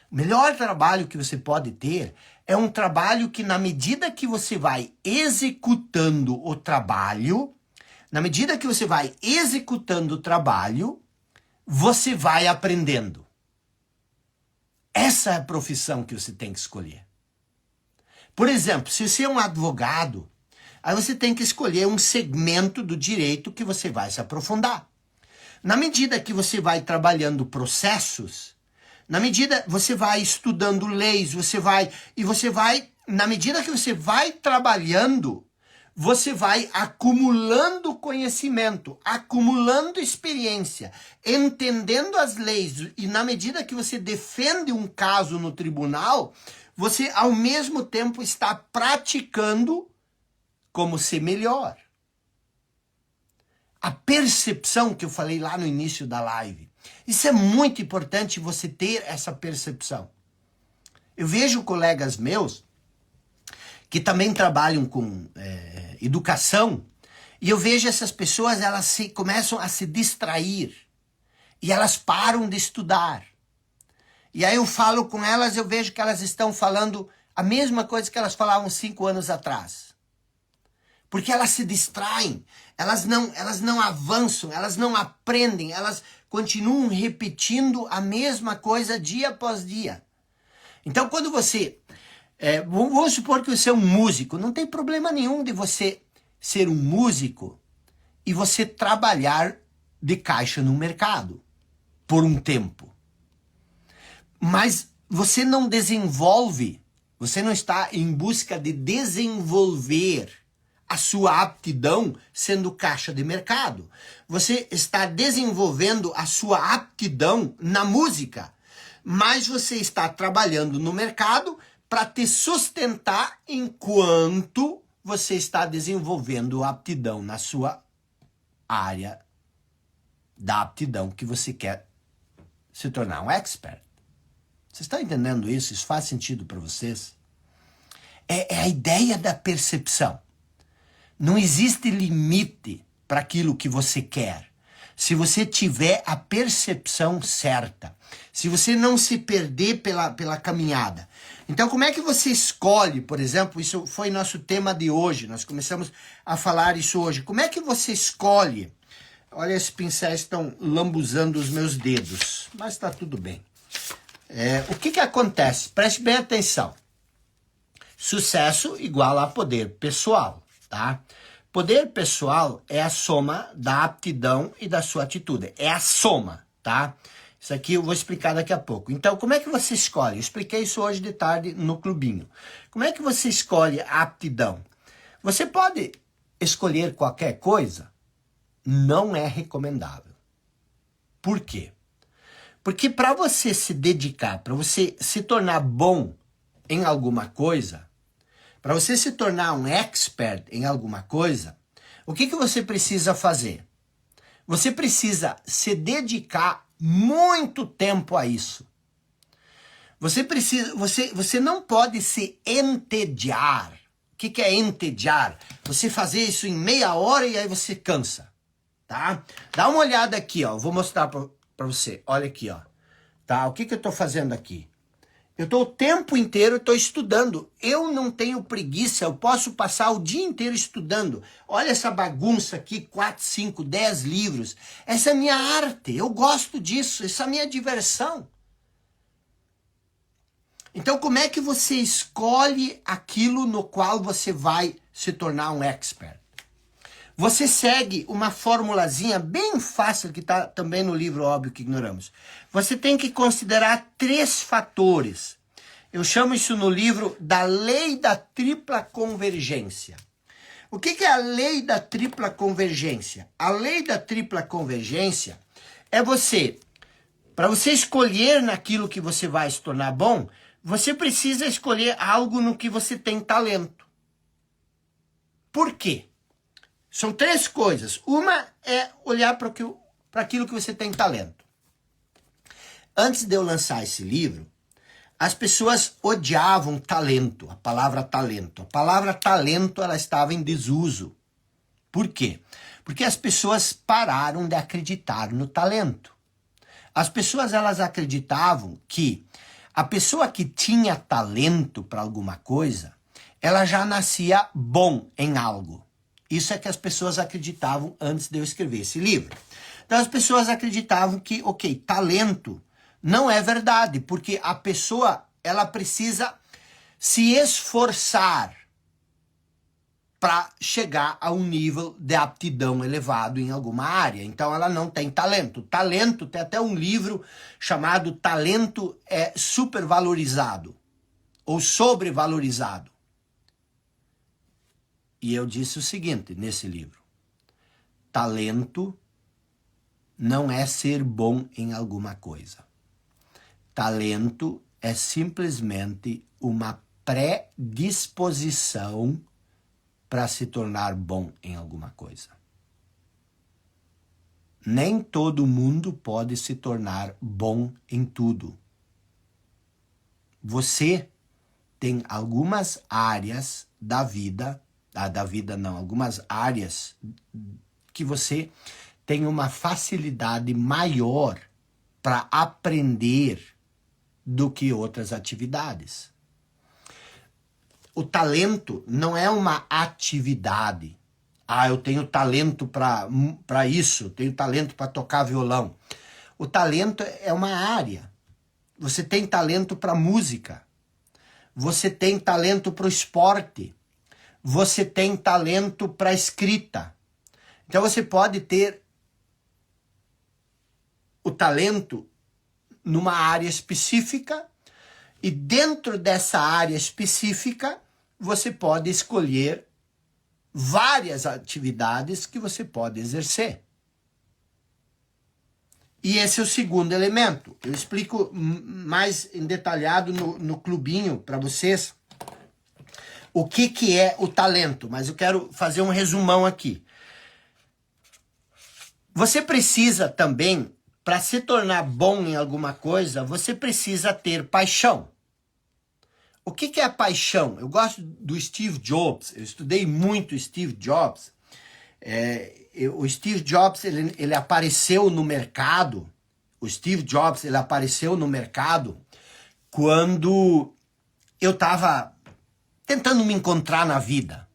o melhor trabalho que você pode ter é um trabalho que, na medida que você vai executando o trabalho, você vai aprendendo. Essa é a profissão que você tem que escolher. Por exemplo, se você é um advogado, aí você tem que escolher um segmento do direito que você vai se aprofundar. Na medida que você vai trabalhando processos, na medida que você vai estudando leis, na medida que você vai trabalhando, você vai acumulando conhecimento, acumulando experiência, entendendo as leis, e na medida que você defende um caso no tribunal, você ao mesmo tempo está praticando como ser melhor. A percepção que eu falei lá no início da live. Isso é muito importante, você ter essa percepção. Eu vejo colegas meus que também trabalham com educação, e eu vejo essas pessoas, elas começam a se distrair, e elas param de estudar. E aí eu falo com elas, eu vejo que elas estão falando a mesma coisa que elas falavam 5 anos atrás. Porque elas se distraem, elas não avançam, elas não aprendem, elas continuam repetindo a mesma coisa dia após dia. Então, quando você... vamos supor que você é um músico, não tem problema nenhum de você ser um músico e você trabalhar de caixa no mercado por um tempo. Mas você não desenvolve, você não está em busca de desenvolver a sua aptidão sendo caixa de mercado. Você está desenvolvendo a sua aptidão na música, mas você está trabalhando no mercado para te sustentar enquanto você está desenvolvendo a aptidão na sua área da aptidão que você quer se tornar um expert. Vocês estão entendendo isso? Isso faz sentido para vocês? É a ideia da percepção. Não existe limite para aquilo que você quer. Se você tiver a percepção certa, se você não se perder pela caminhada. Então, como é que você escolhe, por exemplo, isso foi nosso tema de hoje, nós começamos a falar isso hoje. Como é que você escolhe Olha, esses pincéis estão lambuzando os meus dedos, mas está tudo bem. O que acontece? Preste bem atenção. Sucesso igual a poder pessoal, tá? Poder pessoal é a soma da aptidão e da sua atitude. É a soma, tá? Isso aqui eu vou explicar daqui a pouco. Então, como é que você escolhe? Eu expliquei isso hoje de tarde no clubinho. Como é que você escolhe a aptidão? Você pode escolher qualquer coisa? Não é recomendável. Por quê? Porque para você se dedicar, para você se tornar bom em alguma coisa, para você se tornar um expert em alguma coisa, o que você precisa fazer? Você precisa se dedicar muito tempo a isso. Você não pode se entediar. O que é entediar? Você fazer isso em meia hora e aí você cansa, tá? Dá uma olhada aqui, ó. Eu vou mostrar para você. Olha aqui, ó. Tá? O que eu tô fazendo aqui? Eu tô o tempo inteiro estudando. Eu não tenho preguiça, eu posso passar o dia inteiro estudando. Olha essa bagunça aqui, 4, 5, 10 livros. Essa é a minha arte, eu gosto disso, essa é a minha diversão. Então, como é que você escolhe aquilo no qual você vai se tornar um expert? Você segue uma formulazinha bem fácil que está também no livro Óbvio que Ignoramos. Você tem que considerar 3 fatores. Eu chamo isso no livro da lei da tripla convergência. O que é a lei da tripla convergência? A lei da tripla convergência é para você escolher naquilo que você vai se tornar bom, você precisa escolher algo no que você tem talento. Por quê? São 3 coisas. Uma é olhar para aquilo que você tem talento. Antes de eu lançar esse livro, as pessoas odiavam talento, a palavra talento. A palavra talento ela estava em desuso. Por quê? Porque as pessoas pararam de acreditar no talento. As pessoas elas acreditavam que a pessoa que tinha talento para alguma coisa, ela já nascia bom em algo. Isso é que as pessoas acreditavam antes de eu escrever esse livro. Então as pessoas acreditavam que, talento não é verdade, porque a pessoa ela precisa se esforçar para chegar a um nível de aptidão elevado em alguma área. Então ela não tem talento. Talento, tem até um livro chamado Talento é Supervalorizado ou Sobrevalorizado. E eu disse o seguinte nesse livro: talento não é ser bom em alguma coisa. Talento é simplesmente uma predisposição para se tornar bom em alguma coisa. Nem todo mundo pode se tornar bom em tudo. Você tem algumas áreas da vida, algumas áreas que você tem uma facilidade maior para aprender do que outras atividades. O talento não é uma atividade. Eu tenho talento para isso, tenho talento para tocar violão. O talento é uma área. Você tem talento para música. Você tem talento para o esporte. Você tem talento para escrita. Então você pode ter o talento numa área específica e dentro dessa área específica você pode escolher várias atividades que você pode exercer. E esse é o segundo elemento. Eu explico mais em detalhado no clubinho para vocês o que é o talento, mas eu quero fazer um resumão aqui. Você precisa também, para se tornar bom em alguma coisa, você precisa ter paixão. O que é a paixão? Eu gosto do Steve Jobs, eu estudei muito Steve Jobs. O Steve Jobs, ele apareceu no mercado. O Steve Jobs, ele apareceu no mercado quando eu estava tentando me encontrar na vida.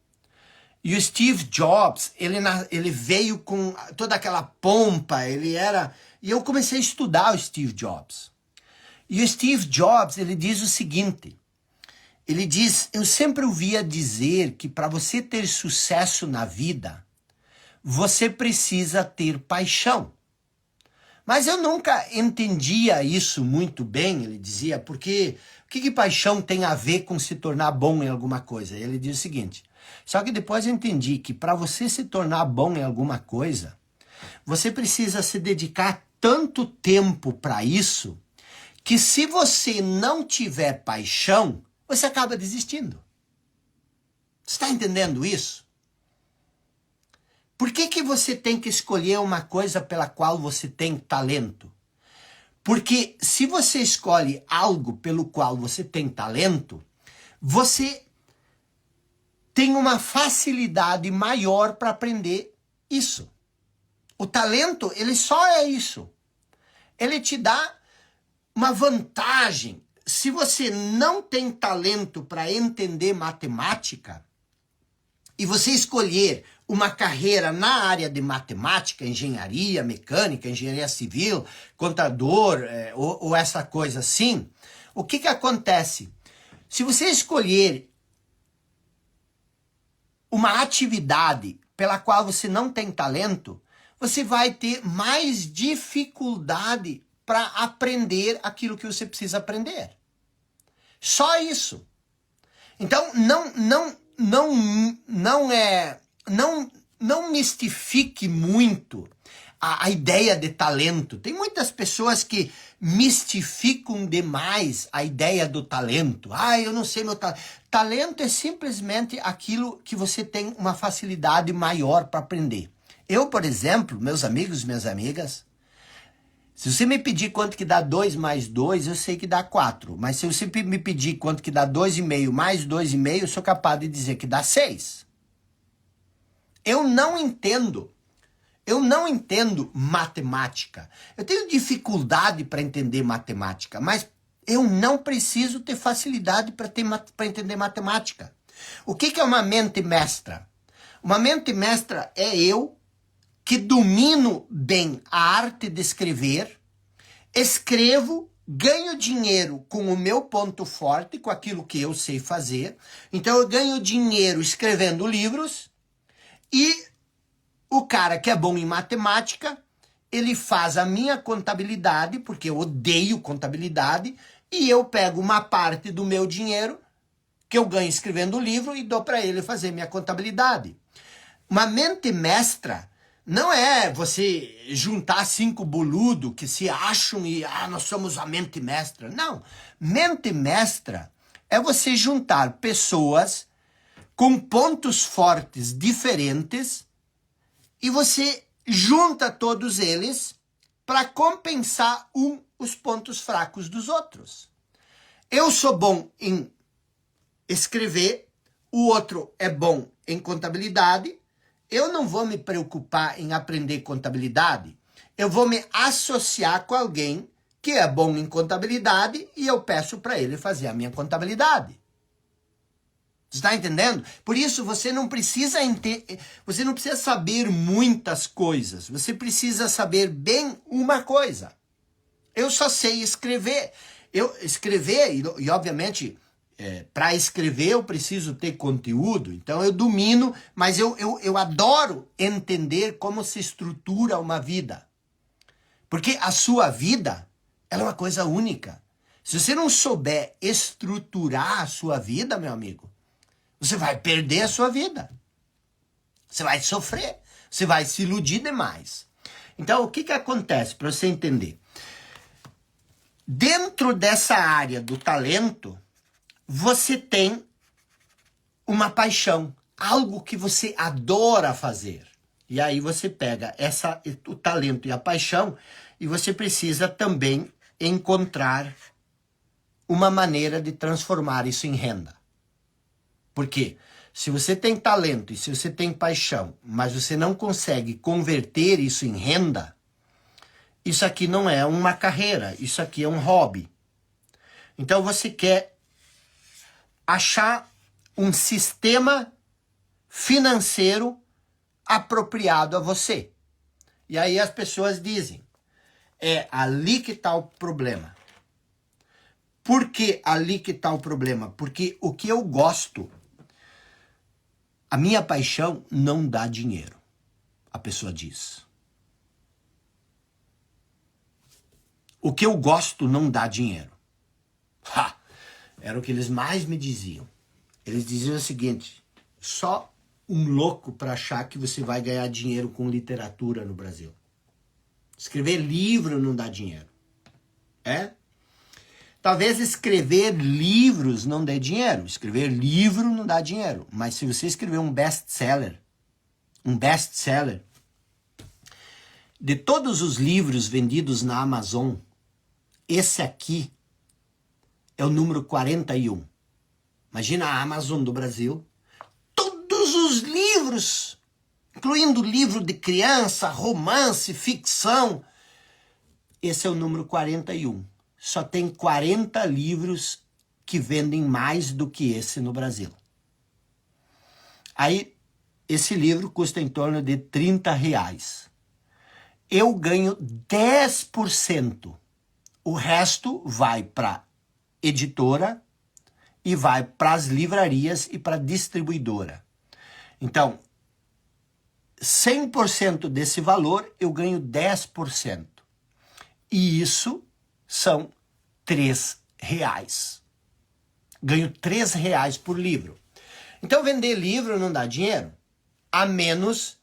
E o Steve Jobs, ele veio com toda aquela pompa, ele era... E eu comecei a estudar o Steve Jobs. E o Steve Jobs, ele diz o seguinte, ele diz, eu sempre ouvia dizer que para você ter sucesso na vida, você precisa ter paixão. Mas eu nunca entendia isso muito bem, ele dizia, porque o que paixão tem a ver com se tornar bom em alguma coisa? Ele diz o seguinte, só que depois eu entendi que para você se tornar bom em alguma coisa, você precisa se dedicar tanto tempo para isso, que se você não tiver paixão, você acaba desistindo. Você está entendendo isso? Por que você tem que escolher uma coisa pela qual você tem talento? Porque se você escolhe algo pelo qual você tem talento, você tem uma facilidade maior para aprender isso. O talento, ele só é isso. Ele te dá uma vantagem. Se você não tem talento para entender matemática, e você escolher uma carreira na área de matemática, engenharia mecânica, engenharia civil, contador, ou essa coisa assim, o que acontece? Se você escolher uma atividade pela qual você não tem talento, você vai ter mais dificuldade para aprender aquilo que você precisa aprender. Só isso. Então, não mistifique muito a ideia de talento. Tem muitas pessoas que mistificam demais a ideia do talento. Eu não sei meu talento. Talento é simplesmente aquilo que você tem uma facilidade maior para aprender. Eu, por exemplo, meus amigos e minhas amigas, se você me pedir quanto que dá 2 mais 2, eu sei que dá 4. Mas se você me pedir quanto que dá 2,5 mais 2,5, eu sou capaz de dizer que dá 6. Eu não entendo matemática. Eu tenho dificuldade para entender matemática, mas eu não preciso ter facilidade para entender matemática. O que é uma mente mestra? Uma mente mestra é eu que domino bem a arte de escrever, escrevo, ganho dinheiro com o meu ponto forte, com aquilo que eu sei fazer. Então eu ganho dinheiro escrevendo livros e o cara que é bom em matemática, ele faz a minha contabilidade, porque eu odeio contabilidade, e eu pego uma parte do meu dinheiro que eu ganho escrevendo o livro e dou para ele fazer minha contabilidade. Uma mente mestra não é você juntar 5 boludos que se acham e nós somos a mente mestra. Não. Mente mestra é você juntar pessoas com pontos fortes diferentes e você junta todos eles para compensar os pontos fracos dos outros. Eu sou bom em escrever, o outro é bom em contabilidade. Eu não vou me preocupar em aprender contabilidade. Eu vou me associar com alguém que é bom em contabilidade e eu peço para ele fazer a minha contabilidade. Você está entendendo? Por isso você não precisa saber muitas coisas. Você precisa saber bem uma coisa. Eu só sei escrever. E obviamente, para escrever eu preciso ter conteúdo. Então eu domino, mas eu adoro entender como se estrutura uma vida. Porque a sua vida, ela é uma coisa única. Se você não souber estruturar a sua vida, meu amigo, você vai perder a sua vida. Você vai sofrer. Você vai se iludir demais. Então, o que acontece para você entender? Dentro dessa área do talento, você tem uma paixão. Algo que você adora fazer. E aí você pega o talento e a paixão e você precisa também encontrar uma maneira de transformar isso em renda. Porque se você tem talento e se você tem paixão, mas você não consegue converter isso em renda, isso aqui não é uma carreira, isso aqui é um hobby. Então você quer achar um sistema financeiro apropriado a você. E aí as pessoas dizem, é ali que está o problema. Por que ali que está o problema? Porque o que eu gosto, a minha paixão não dá dinheiro, a pessoa diz. O que eu gosto não dá dinheiro. Ha! Era o que eles mais me diziam. Eles diziam o seguinte, só um louco para achar que você vai ganhar dinheiro com literatura no Brasil. Escrever livro não dá dinheiro. É? Talvez escrever livros não dê dinheiro. Escrever livro não dá dinheiro. Mas se você escrever um best-seller, de todos os livros vendidos na Amazon, esse aqui é o número 41. Imagina a Amazon do Brasil. Todos os livros, incluindo livro de criança, romance, ficção. Esse é o número 41. Só tem 40 livros que vendem mais do que esse no Brasil. Aí, esse livro custa em torno de R$30. Eu ganho 10%. O resto vai para editora e vai para as livrarias e para a distribuidora. Então, 100% desse valor eu ganho 10%. E isso são R$3. Ganho R$3 por livro. Então vender livro não dá dinheiro, a menos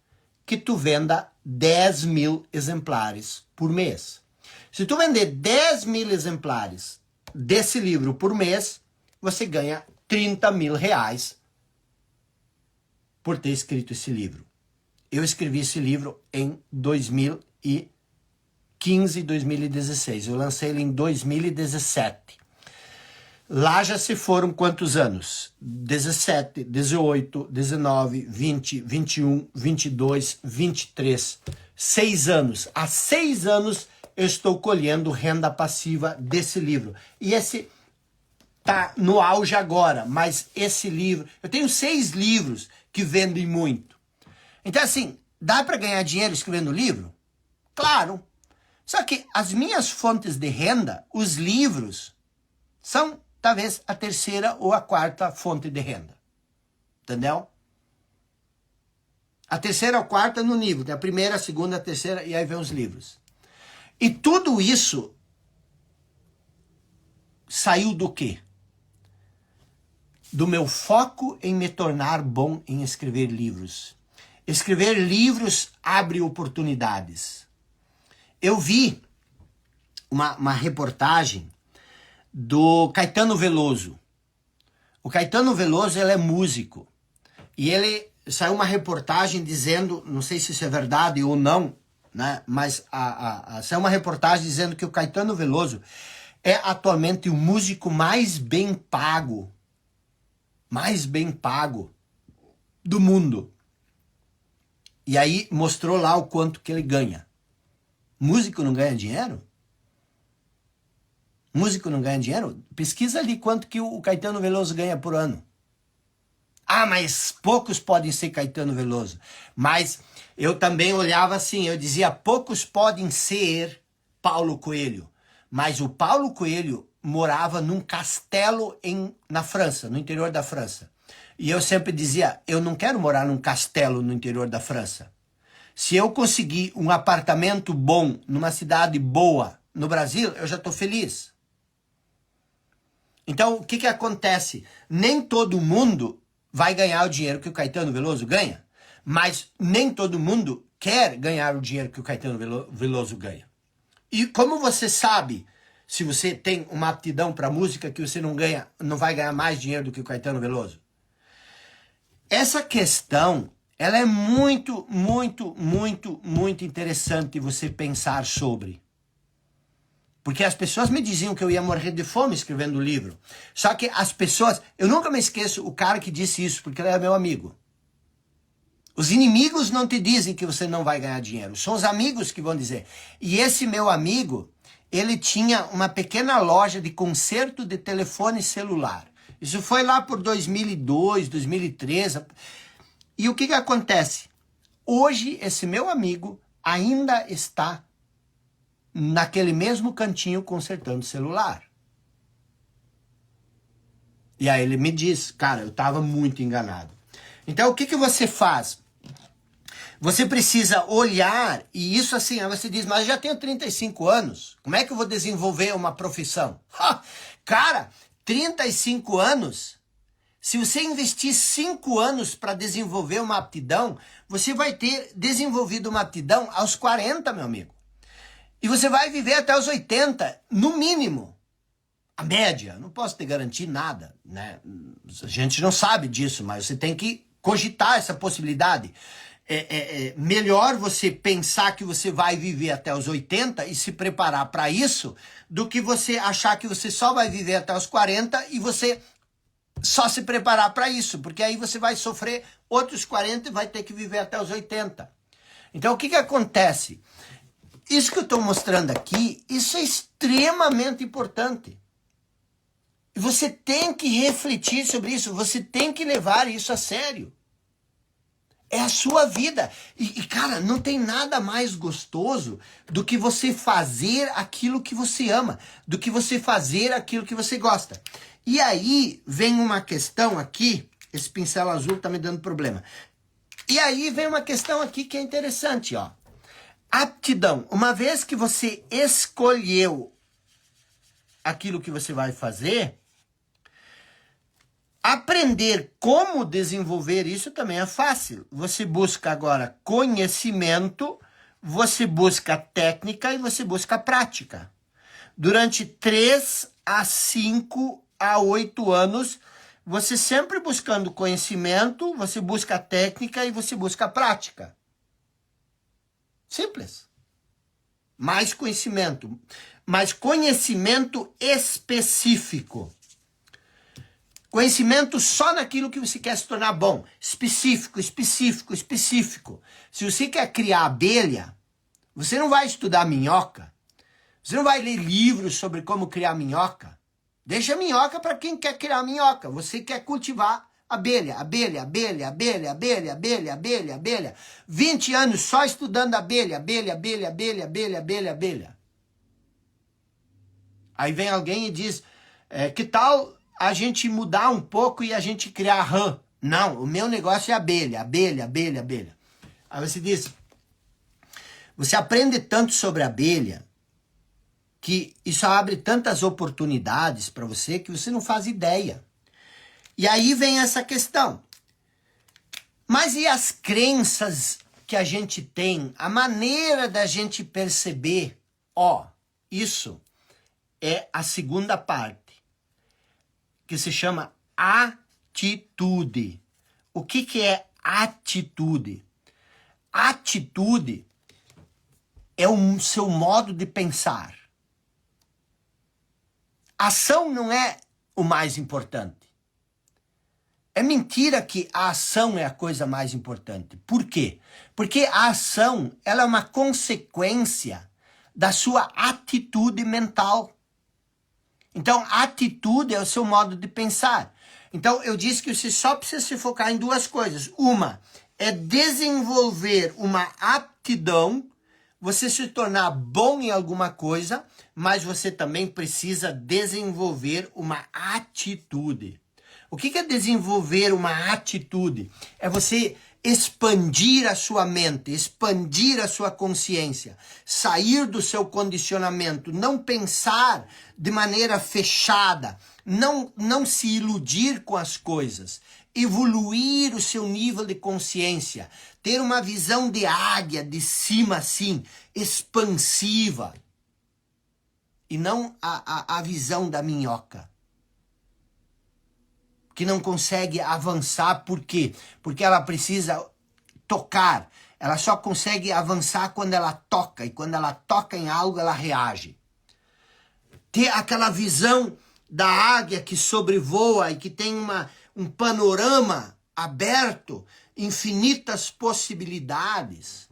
que tu venda 10 mil exemplares por mês. Se tu vender 10 mil exemplares desse livro por mês, você ganha R$30 mil por ter escrito esse livro. Eu escrevi esse livro em 2015, 2016. Eu lancei ele em 2017. Lá já se foram quantos anos? 17, 18, 19, 20, 21, 22, 23. 6 anos. Há 6 anos eu estou colhendo renda passiva desse livro. E esse tá no auge agora, mas esse livro... Eu tenho 6 livros que vendem muito. Então assim, dá para ganhar dinheiro escrevendo livro? Claro. Só que as minhas fontes de renda, os livros, são talvez a terceira ou a quarta fonte de renda. Entendeu? A terceira ou a quarta no nível. Tem a primeira, a segunda, a terceira e aí vem os livros. E tudo isso saiu do quê? Do meu foco em me tornar bom em escrever livros. Escrever livros abre oportunidades. Eu vi uma reportagem do Caetano Veloso. O Caetano Veloso, ele é músico. E ele saiu uma reportagem dizendo, não sei se isso é verdade ou não, né? Mas saiu uma reportagem dizendo que o Caetano Veloso é atualmente o músico mais bem pago do mundo. E aí mostrou lá o quanto que ele ganha. Músico não ganha dinheiro? Músico não ganha dinheiro? Pesquisa ali quanto que o Caetano Veloso ganha por ano. Ah, mas poucos podem ser Caetano Veloso. Mas eu também olhava assim, eu dizia, poucos podem ser Paulo Coelho. Mas o Paulo Coelho morava num castelo na França, no interior da França. E eu sempre dizia, eu não quero morar num castelo no interior da França. Se eu conseguir um apartamento bom, numa cidade boa, no Brasil, eu já estou feliz. Então, o que acontece? Nem todo mundo vai ganhar o dinheiro que o Caetano Veloso ganha, mas nem todo mundo quer ganhar o dinheiro que o Caetano Veloso ganha. E como você sabe, se você tem uma aptidão para música, que você não vai ganhar mais dinheiro do que o Caetano Veloso? Essa questão, ela é muito, muito, muito, muito interessante você pensar sobre. Porque as pessoas me diziam que eu ia morrer de fome escrevendo o livro. Só que as pessoas... Eu nunca me esqueço o cara que disse isso, porque ele é meu amigo. Os inimigos não te dizem que você não vai ganhar dinheiro. São os amigos que vão dizer. E esse meu amigo, ele tinha uma pequena loja de conserto de telefone celular. Isso foi lá por 2002, 2003. E o que que acontece? Hoje, esse meu amigo ainda está naquele mesmo cantinho consertando o celular. E aí ele me diz, cara, eu estava muito enganado. Então, o que que você faz? Você precisa olhar, e isso assim, aí você diz, mas eu já tenho 35 anos, como é que eu vou desenvolver uma profissão? Cara, 35 anos, se você investir 5 anos para desenvolver uma aptidão, você vai ter desenvolvido uma aptidão aos 40, meu amigo. E você vai viver até os 80, no mínimo. A média, não posso te garantir nada, né? A gente não sabe disso, mas você tem que cogitar essa possibilidade. Melhor você pensar que você vai viver até os 80 e se preparar para isso, do que você achar que você só vai viver até os 40 e você só se preparar para isso, porque aí você vai sofrer outros 40 e vai ter que viver até os 80. Então, o que que acontece? Isso que eu estou mostrando aqui, isso é extremamente importante. E você tem que refletir sobre isso, você tem que levar isso a sério. É a sua vida. E, cara, não tem nada mais gostoso do que você fazer aquilo que você ama, do que você fazer aquilo que você gosta. E aí vem uma questão aqui, esse pincel azul tá me dando problema. E aí vem uma questão aqui que é interessante, ó. Aptidão. Uma vez que você escolheu aquilo que você vai fazer, aprender como desenvolver isso também é fácil. Você busca agora conhecimento, você busca técnica e você busca prática. Durante 3 a 5 a 8 anos, você sempre buscando conhecimento, você busca técnica e você busca prática. Simples. Mais conhecimento. Mas conhecimento específico. Conhecimento só naquilo que você quer se tornar bom. Específico, específico, específico. Se você quer criar abelha, você não vai estudar minhoca. Você não vai ler livros sobre como criar minhoca. Deixa a minhoca para quem quer criar minhoca. Você quer cultivar abelha, abelha, abelha, abelha, abelha, abelha, abelha, abelha. 20 anos só estudando abelha, abelha, abelha, abelha, abelha, abelha, abelha. Aí vem alguém e diz, que tal a gente mudar um pouco e a gente criar rã? Não, o meu negócio é abelha, abelha, abelha, abelha. Aí você diz, você aprende tanto sobre abelha, que isso abre tantas oportunidades para você que você não faz ideia. E aí vem essa questão. Mas e as crenças que a gente tem, a maneira da gente perceber, isso é a segunda parte, que se chama atitude. O que é atitude? Atitude é o seu modo de pensar. Ação não é o mais importante. É mentira que a ação é a coisa mais importante. Por quê? Porque a ação, ela é uma consequência da sua atitude mental. Então, a atitude é o seu modo de pensar. Então, eu disse que você só precisa se focar em duas coisas. Uma é desenvolver uma aptidão, você se tornar bom em alguma coisa, mas você também precisa desenvolver uma atitude. O que é desenvolver uma atitude? É você expandir a sua mente, expandir a sua consciência, sair do seu condicionamento, não pensar de maneira fechada, não se iludir com as coisas, evoluir o seu nível de consciência, ter uma visão de águia, de cima assim, expansiva, e não a visão da minhoca, que não consegue avançar. Por quê? Porque ela precisa tocar. Ela só consegue avançar quando ela toca. E quando ela toca em algo, ela reage. Ter aquela visão da águia que sobrevoa e que tem um panorama aberto, infinitas possibilidades.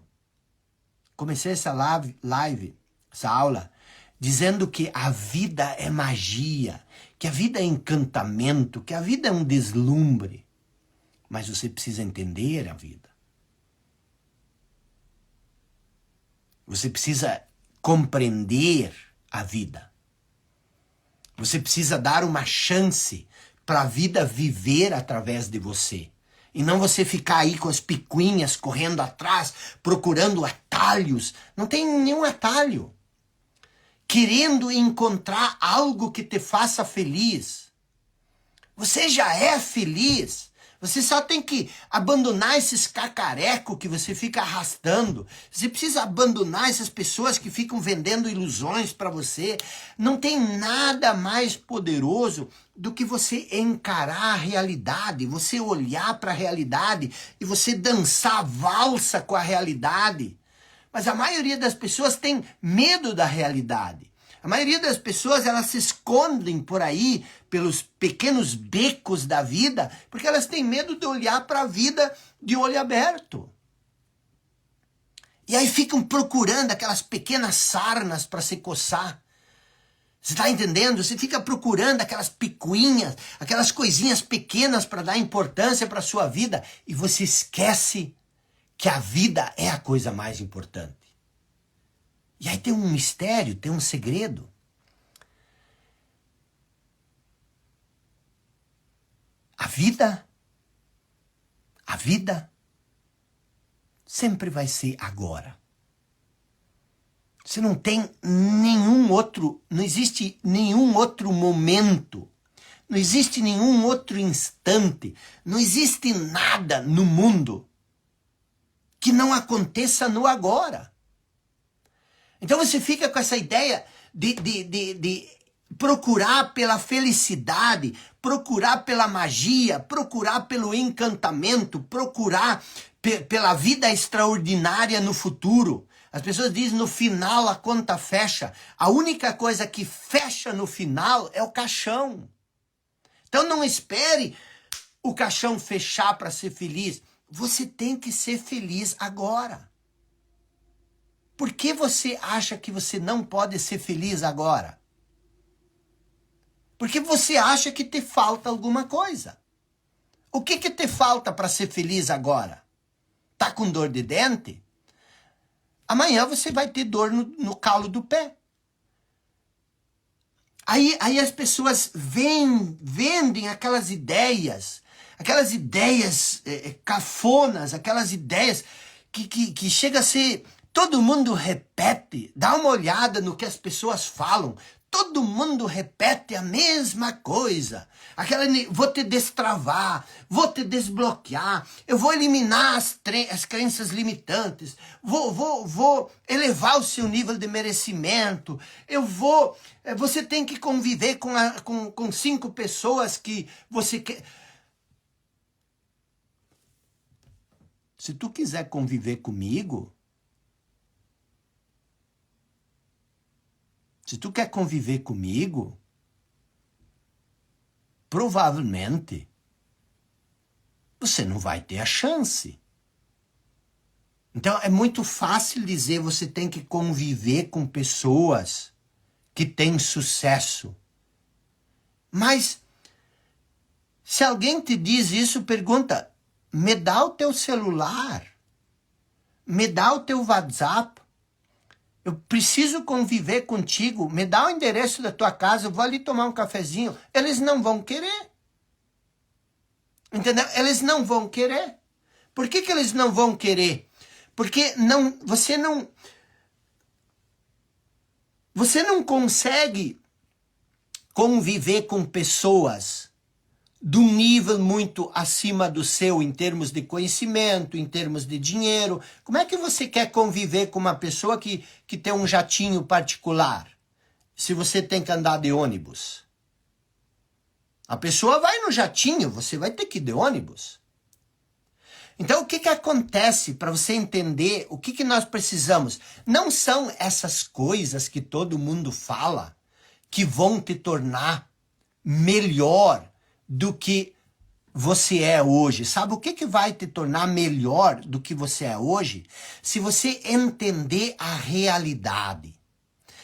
Comecei essa live, essa aula, dizendo que a vida é magia, que a vida é encantamento, que a vida é um deslumbre. mas você precisa entender a vida. Você precisa compreender a vida. Você precisa dar uma chance para a vida viver através de você. E não você ficar aí com as picuinhas correndo atrás, procurando atalhos. Não tem nenhum atalho. Querendo encontrar algo que te faça feliz. Você já é feliz. Você só tem que abandonar esses cacarecos que você fica arrastando. Você precisa abandonar essas pessoas que ficam vendendo ilusões para você. Não tem nada mais poderoso do que você encarar a realidade, você olhar para a realidade e você dançar valsa com a realidade. Mas a maioria das pessoas tem medo da realidade. A maioria das pessoas, elas se escondem por aí, pelos pequenos becos da vida, porque elas têm medo de olhar para a vida de olho aberto. E aí ficam procurando aquelas pequenas sarnas para se coçar. Você está entendendo? Você fica procurando aquelas picuinhas, aquelas coisinhas pequenas para dar importância para a sua vida, e você esquece que a vida é a coisa mais importante. E aí tem um mistério, tem um segredo. A vida sempre vai ser agora. Você não tem nenhum outro, não existe nenhum outro momento, não existe nenhum outro instante, não existe nada no mundo que não aconteça no agora. Então você fica com essa ideia de procurar pela felicidade, procurar pela magia, procurar pelo encantamento, procurar pela vida extraordinária no futuro. As pessoas dizem no final a conta fecha. A única coisa que fecha no final é o caixão. Então não espere o caixão fechar para ser feliz. Você tem que ser feliz agora. Por que você acha que você não pode ser feliz agora? Porque você acha que te falta alguma coisa. O que te falta para ser feliz agora? Tá com dor de dente? Amanhã você vai ter dor no calo do pé. Aí as pessoas vendem aquelas ideias cafonas, aquelas ideias que chega a ser... Todo mundo repete, dá uma olhada no que as pessoas falam. Todo mundo repete a mesma coisa. Vou te destravar, vou te desbloquear, eu vou eliminar as crenças limitantes, vou elevar o seu nível de merecimento, você tem que conviver com 5 pessoas que você quer. Se tu quiser conviver comigo, se tu quer conviver comigo, provavelmente você não vai ter a chance. Então é muito fácil dizer você tem que conviver com pessoas que têm sucesso. Mas se alguém te diz isso, pergunta, me dá o teu celular, me dá o teu WhatsApp, eu preciso conviver contigo, me dá o endereço da tua casa, eu vou ali tomar um cafezinho. Eles não vão querer. Entendeu? Eles não vão querer. Por que eles não vão querer? Porque você não consegue conviver com pessoas de um nível muito acima do seu em termos de conhecimento, em termos de dinheiro. Como é que você quer conviver com uma pessoa que tem um jatinho particular, se você tem que andar de ônibus? A pessoa vai no jatinho, você vai ter que ir de ônibus. Então, o que acontece para você entender o que nós precisamos? Não são essas coisas que todo mundo fala que vão te tornar melhor do que você é hoje. Sabe o que vai te tornar melhor do que você é hoje? Se você entender a realidade.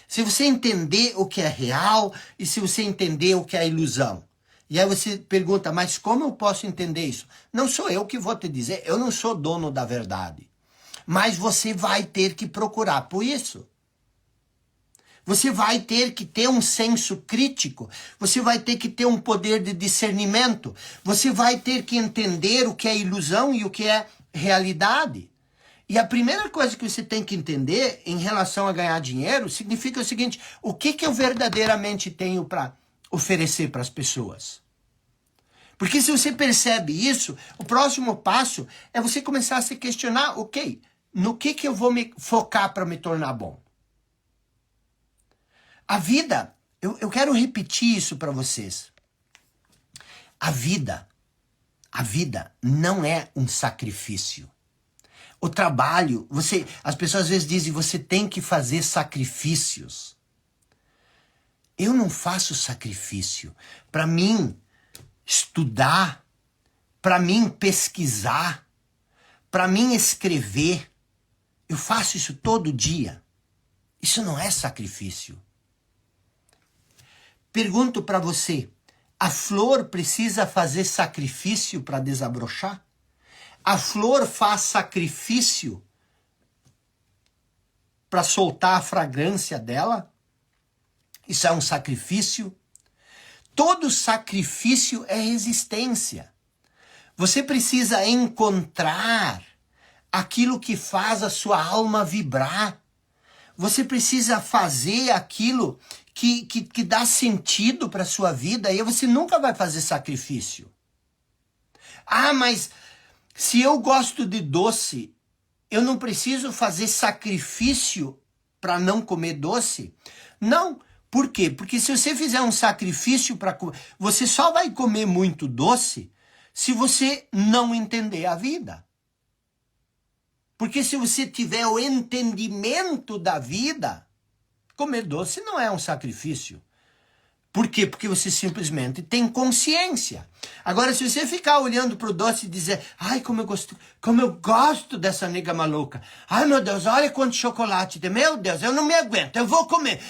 Se você entender o que é real e se você entender o que é ilusão. E aí você pergunta, mas como eu posso entender isso? Não sou eu que vou te dizer, eu não sou dono da verdade. Mas você vai ter que procurar por isso. Você vai ter que ter um senso crítico, você vai ter que ter um poder de discernimento, você vai ter que entender o que é ilusão e o que é realidade. E a primeira coisa que você tem que entender em relação a ganhar dinheiro significa o seguinte, o que eu verdadeiramente tenho para oferecer para as pessoas? Porque se você percebe isso, o próximo passo é você começar a se questionar, ok, no que eu vou me focar para me tornar bom? A vida, eu quero repetir isso para vocês. A vida não é um sacrifício. O trabalho, as pessoas às vezes dizem, você tem que fazer sacrifícios. Eu não faço sacrifício. Para mim, estudar, para mim, pesquisar, para mim, escrever, eu faço isso todo dia. Isso não é sacrifício. Pergunto para você, a flor precisa fazer sacrifício para desabrochar? A flor faz sacrifício para soltar a fragrância dela? Isso é um sacrifício? Todo sacrifício é resistência. Você precisa encontrar aquilo que faz a sua alma vibrar. Você precisa fazer aquilo que dá sentido para a sua vida, e aí você nunca vai fazer sacrifício. Ah, mas se eu gosto de doce, eu não preciso fazer sacrifício para não comer doce? Não. Por quê? Porque se você fizer um sacrifício para comer, você só vai comer muito doce se você não entender a vida. Porque se você tiver o entendimento da vida, comer doce não é um sacrifício. Por quê? Porque você simplesmente tem consciência. Agora, se você ficar olhando para o doce e dizer, ai, como eu gosto dessa nega maluca. Ai, meu Deus, olha quanto chocolate tem. Meu Deus, eu não me aguento, eu vou comer.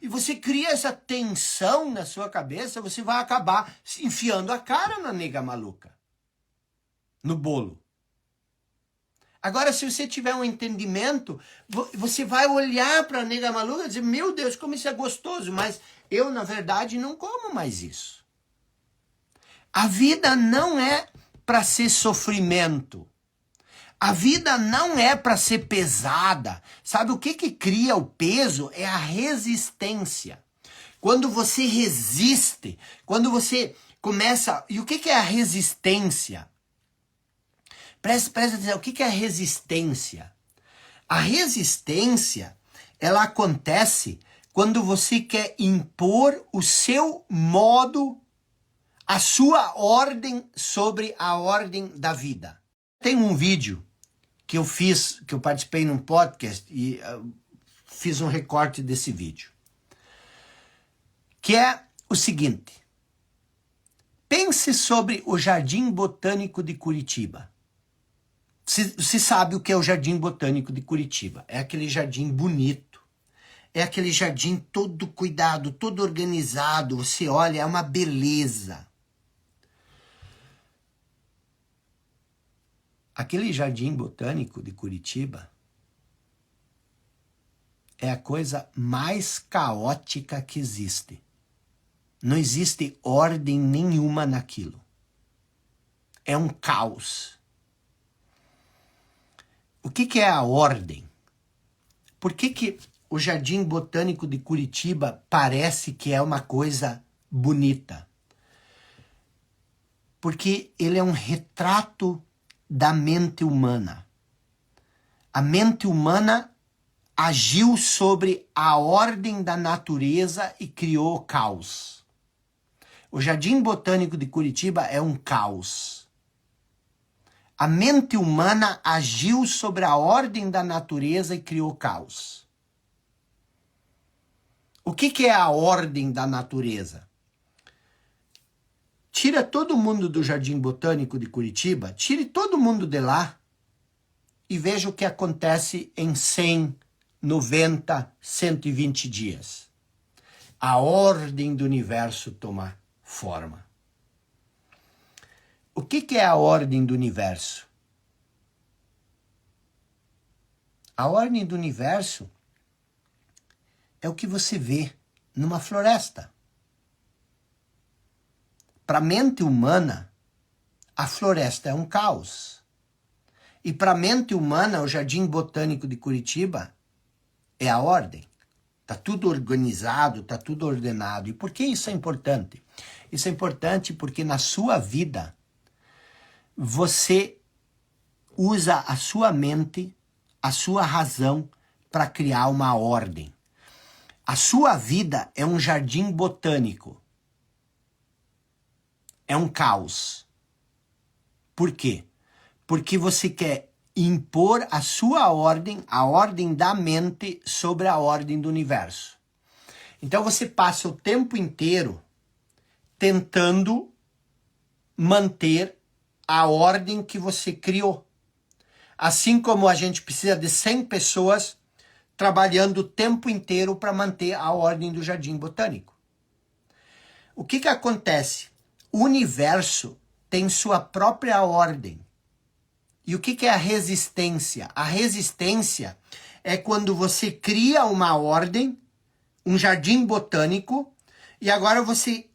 E você cria essa tensão na sua cabeça, você vai acabar enfiando a cara na nega maluca. No bolo. Agora, se você tiver um entendimento, você vai olhar para a nega maluca e dizer, meu Deus, como isso é gostoso, mas eu, na verdade, não como mais isso. A vida não é para ser sofrimento. A vida não é para ser pesada. Sabe o que cria o peso? É a resistência. Quando você resiste, quando você começa... E o que é a resistência? Presta atenção, o que é a resistência? A resistência, ela acontece quando você quer impor o seu modo, a sua ordem sobre a ordem da vida. Tem um vídeo que eu fiz, que eu participei num podcast e fiz um recorte desse vídeo. Que é o seguinte. Pense sobre o Jardim Botânico de Curitiba. Você sabe o que é o Jardim Botânico de Curitiba. É aquele jardim bonito. É aquele jardim todo cuidado, todo organizado. Você olha, é uma beleza. Aquele Jardim Botânico de Curitiba é a coisa mais caótica que existe. Não existe ordem nenhuma naquilo. É um caos. O que é a ordem? Por que o Jardim Botânico de Curitiba parece que é uma coisa bonita? Porque ele é um retrato da mente humana. A mente humana agiu sobre a ordem da natureza e criou o caos. O Jardim Botânico de Curitiba é um caos. A mente humana agiu sobre a ordem da natureza e criou caos. O que é a ordem da natureza? Tira todo mundo do Jardim Botânico de Curitiba, tire todo mundo de lá e veja o que acontece em 100, 90, 120 dias. A ordem do universo toma forma. O que é a ordem do universo? A ordem do universo é o que você vê numa floresta. Para a mente humana, a floresta é um caos. E para a mente humana, o Jardim Botânico de Curitiba é a ordem. Está tudo organizado, está tudo ordenado. E por que isso é importante? Isso é importante porque na sua vida, você usa a sua mente, a sua razão para criar uma ordem. A sua vida é um jardim botânico. É um caos. Por quê? Porque você quer impor a sua ordem, a ordem da mente, sobre a ordem do universo. Então você passa o tempo inteiro tentando manter a ordem que você criou. Assim como a gente precisa de 100 pessoas trabalhando o tempo inteiro para manter a ordem do Jardim Botânico. O que acontece? O universo tem sua própria ordem. E o que é a resistência? A resistência é quando você cria uma ordem, um jardim botânico, e agora você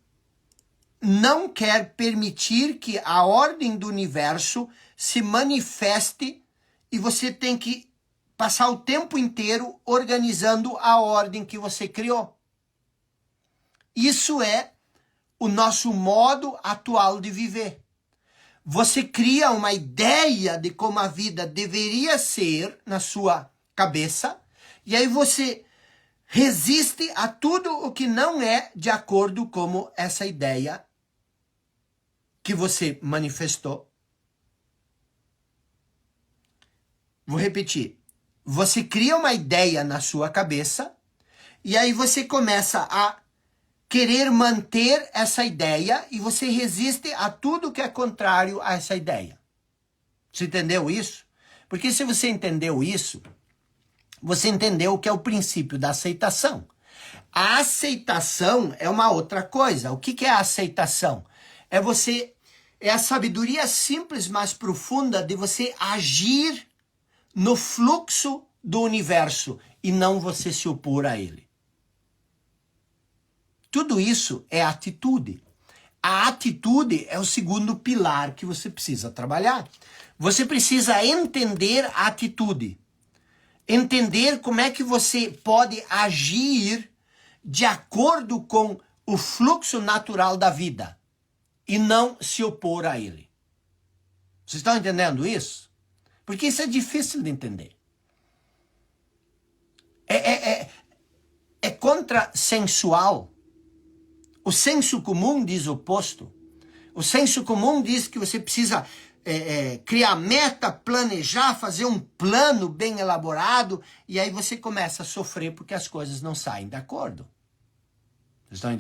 não quer permitir que a ordem do universo se manifeste e você tem que passar o tempo inteiro organizando a ordem que você criou. Isso é o nosso modo atual de viver. Você cria uma ideia de como a vida deveria ser na sua cabeça, e aí você resiste a tudo o que não é de acordo com essa ideia que você manifestou. Vou repetir. Você cria uma ideia na sua cabeça, e aí você começa a querer manter essa ideia e você resiste a tudo que é contrário a essa ideia. Você entendeu isso? Porque se você entendeu isso, você entendeu o que é o princípio da aceitação. A aceitação é uma outra coisa. O que é a aceitação? É a sabedoria simples, mas profunda de você agir no fluxo do universo e não você se opor a ele. Tudo isso é atitude. A atitude é o segundo pilar que você precisa trabalhar. Você precisa entender a atitude. Entender como é que você pode agir de acordo com o fluxo natural da vida e não se opor a ele. Vocês estão entendendo isso? Porque isso é difícil de entender. É contrassensual. O senso comum diz o oposto. O senso comum diz que você precisa criar meta, planejar, fazer um plano bem elaborado, e aí você começa a sofrer porque as coisas não saem de acordo. Vocês estão entendendo?